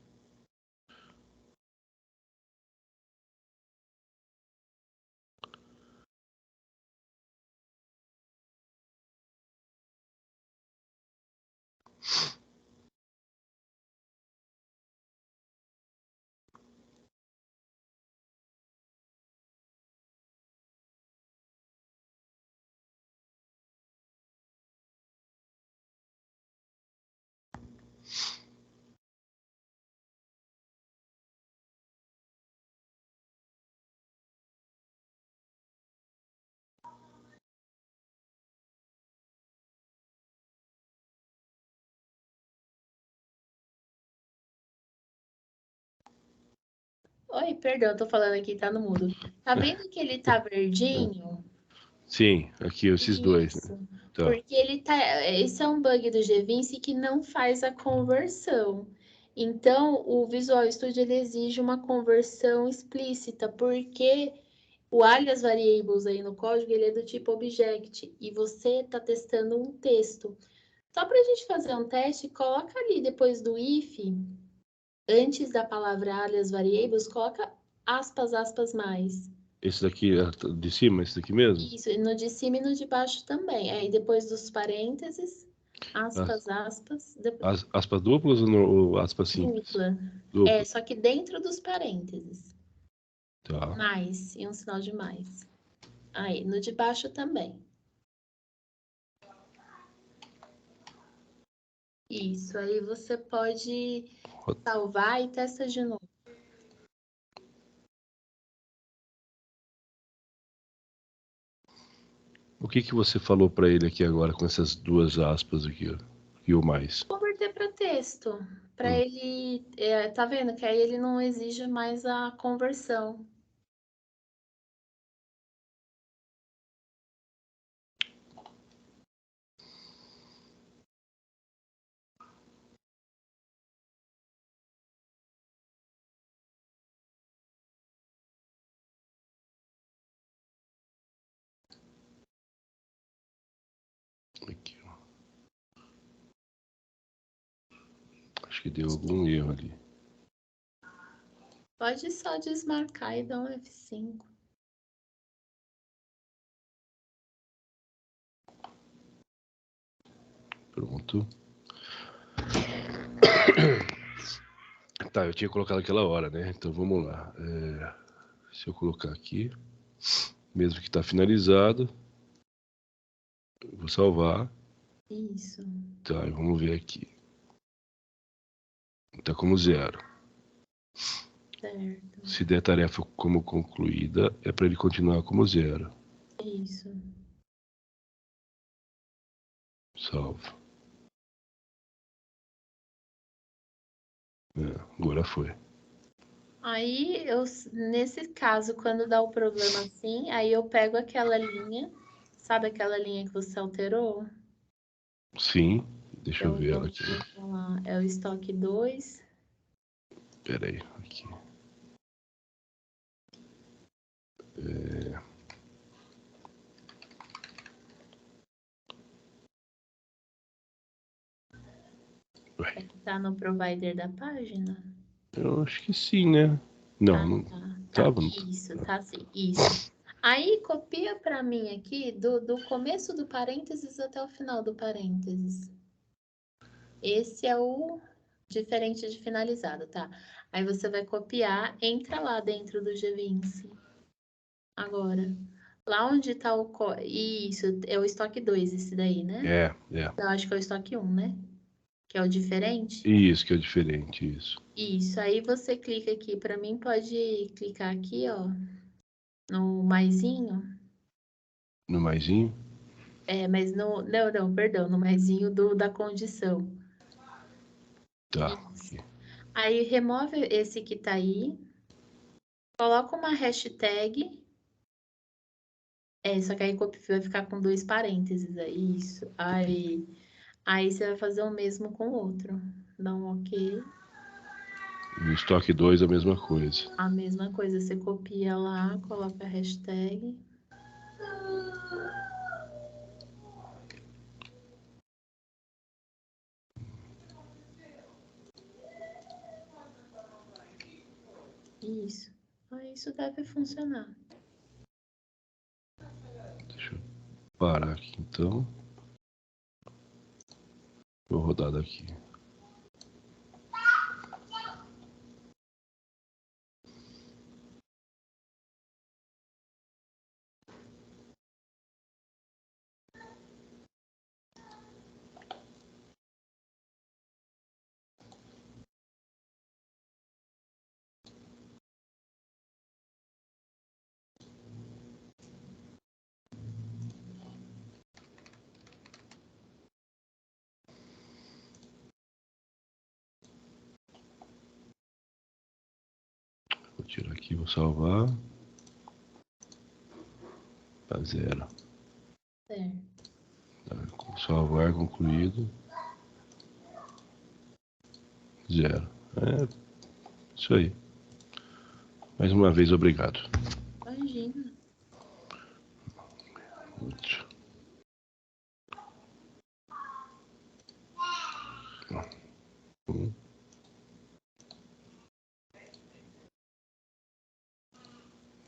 Oi, perdão, eu tô falando aqui, tá no mudo. Tá vendo que ele tá verdinho? Sim, aqui esses dois, né? Isso. Tá. Porque ele tá. Esse é um bug do GVince que não faz a conversão. Então, o Visual Studio ele exige uma conversão explícita, porque o alias variables aí no código ele é do tipo object e você está testando um texto. Só para a gente fazer um teste, coloca ali depois do if, antes da palavra alias variables, coloca aspas, aspas mais. Esse daqui de cima, esse daqui mesmo? Isso, e no de cima e no de baixo também. Aí depois dos parênteses, aspas, aspas, Aspas duplas ou aspas simples? dupla. Dupla. Só que dentro dos parênteses. Tá. Mais, e um sinal de mais. Aí, no de baixo também. Isso, aí você pode salvar e testa de novo. O que você falou para ele aqui agora com essas duas aspas aqui, ó, e o mais? Converter para texto, para ele, tá vendo que aí ele não exige mais a conversão. Aqui, ó. Acho que deu algum erro ali. Pode só desmarcar e dar um F5. Pronto. Tá, eu tinha colocado aquela hora, né? Então vamos lá. Se eu colocar aqui, mesmo que tá finalizado, eu vou salvar. Isso. Tá, e vamos ver aqui. Tá como 0. Certo. Se der tarefa como concluída, é para ele continuar como 0. Isso. Salvo. Agora foi. Aí, nesse caso, quando dá o problema assim, aí eu pego aquela linha, sabe aquela linha que você alterou? Sim, deixa eu Então, ver ela vamos aqui. colocar lá, é o estoque 2. Pera aí, aqui. Ué, Tá no provider da página? eu acho que sim, né? Não, não Tá. tava. Isso, tá sim. Isso. Aí copia para mim aqui do começo do parênteses até o final do parênteses. Esse é o diferente de finalizado, tá? Aí você vai copiar, entra lá dentro do G20. Agora, lá onde tá o... Isso, é o estoque 2 esse daí, né? Eu acho que é o estoque 1, né? Que é o diferente. Isso que é diferente, isso. Isso, aí você clica aqui. Para mim, pode clicar aqui, ó, no maisinho. No maisinho? Mas no... Não, perdão, no maisinho da condição. Tá. Isso. Aí remove esse que tá aí. Coloca uma hashtag. Só que aí vai ficar com 2 parênteses. Isso. Aí você vai fazer o mesmo com o outro. Dá um OK. No estoque 2 a mesma coisa. A mesma coisa. Você copia lá, coloca a hashtag. Isso. Aí isso deve funcionar. Deixa eu parar aqui então. Vou rodar daqui. Vou tirar aqui, vou salvar. Tá 0. Tá, salvar concluído. 0. Isso aí. Mais uma vez, obrigado. Imagina.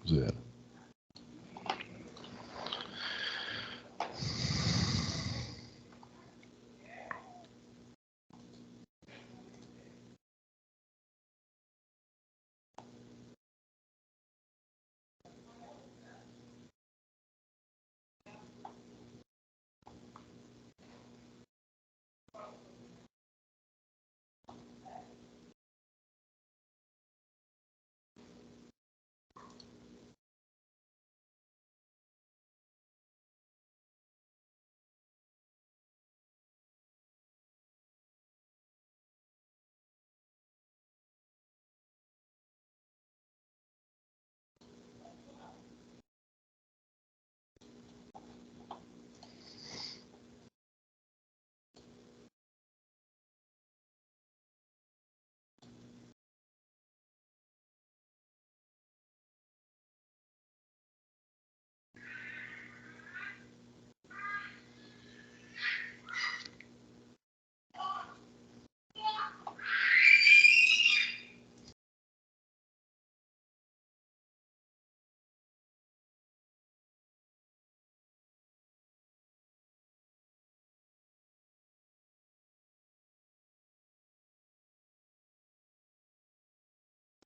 0.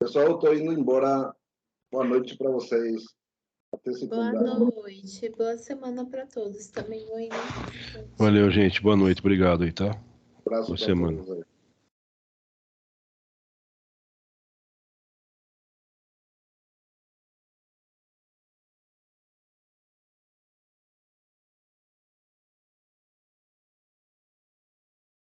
Pessoal, eu estou indo embora. Boa noite para vocês. Até segunda. Boa noite. Boa semana para todos. Também vou indo. Valeu, gente. Boa noite. Obrigado aí, tá? Abraço Boa para semana. todos aí.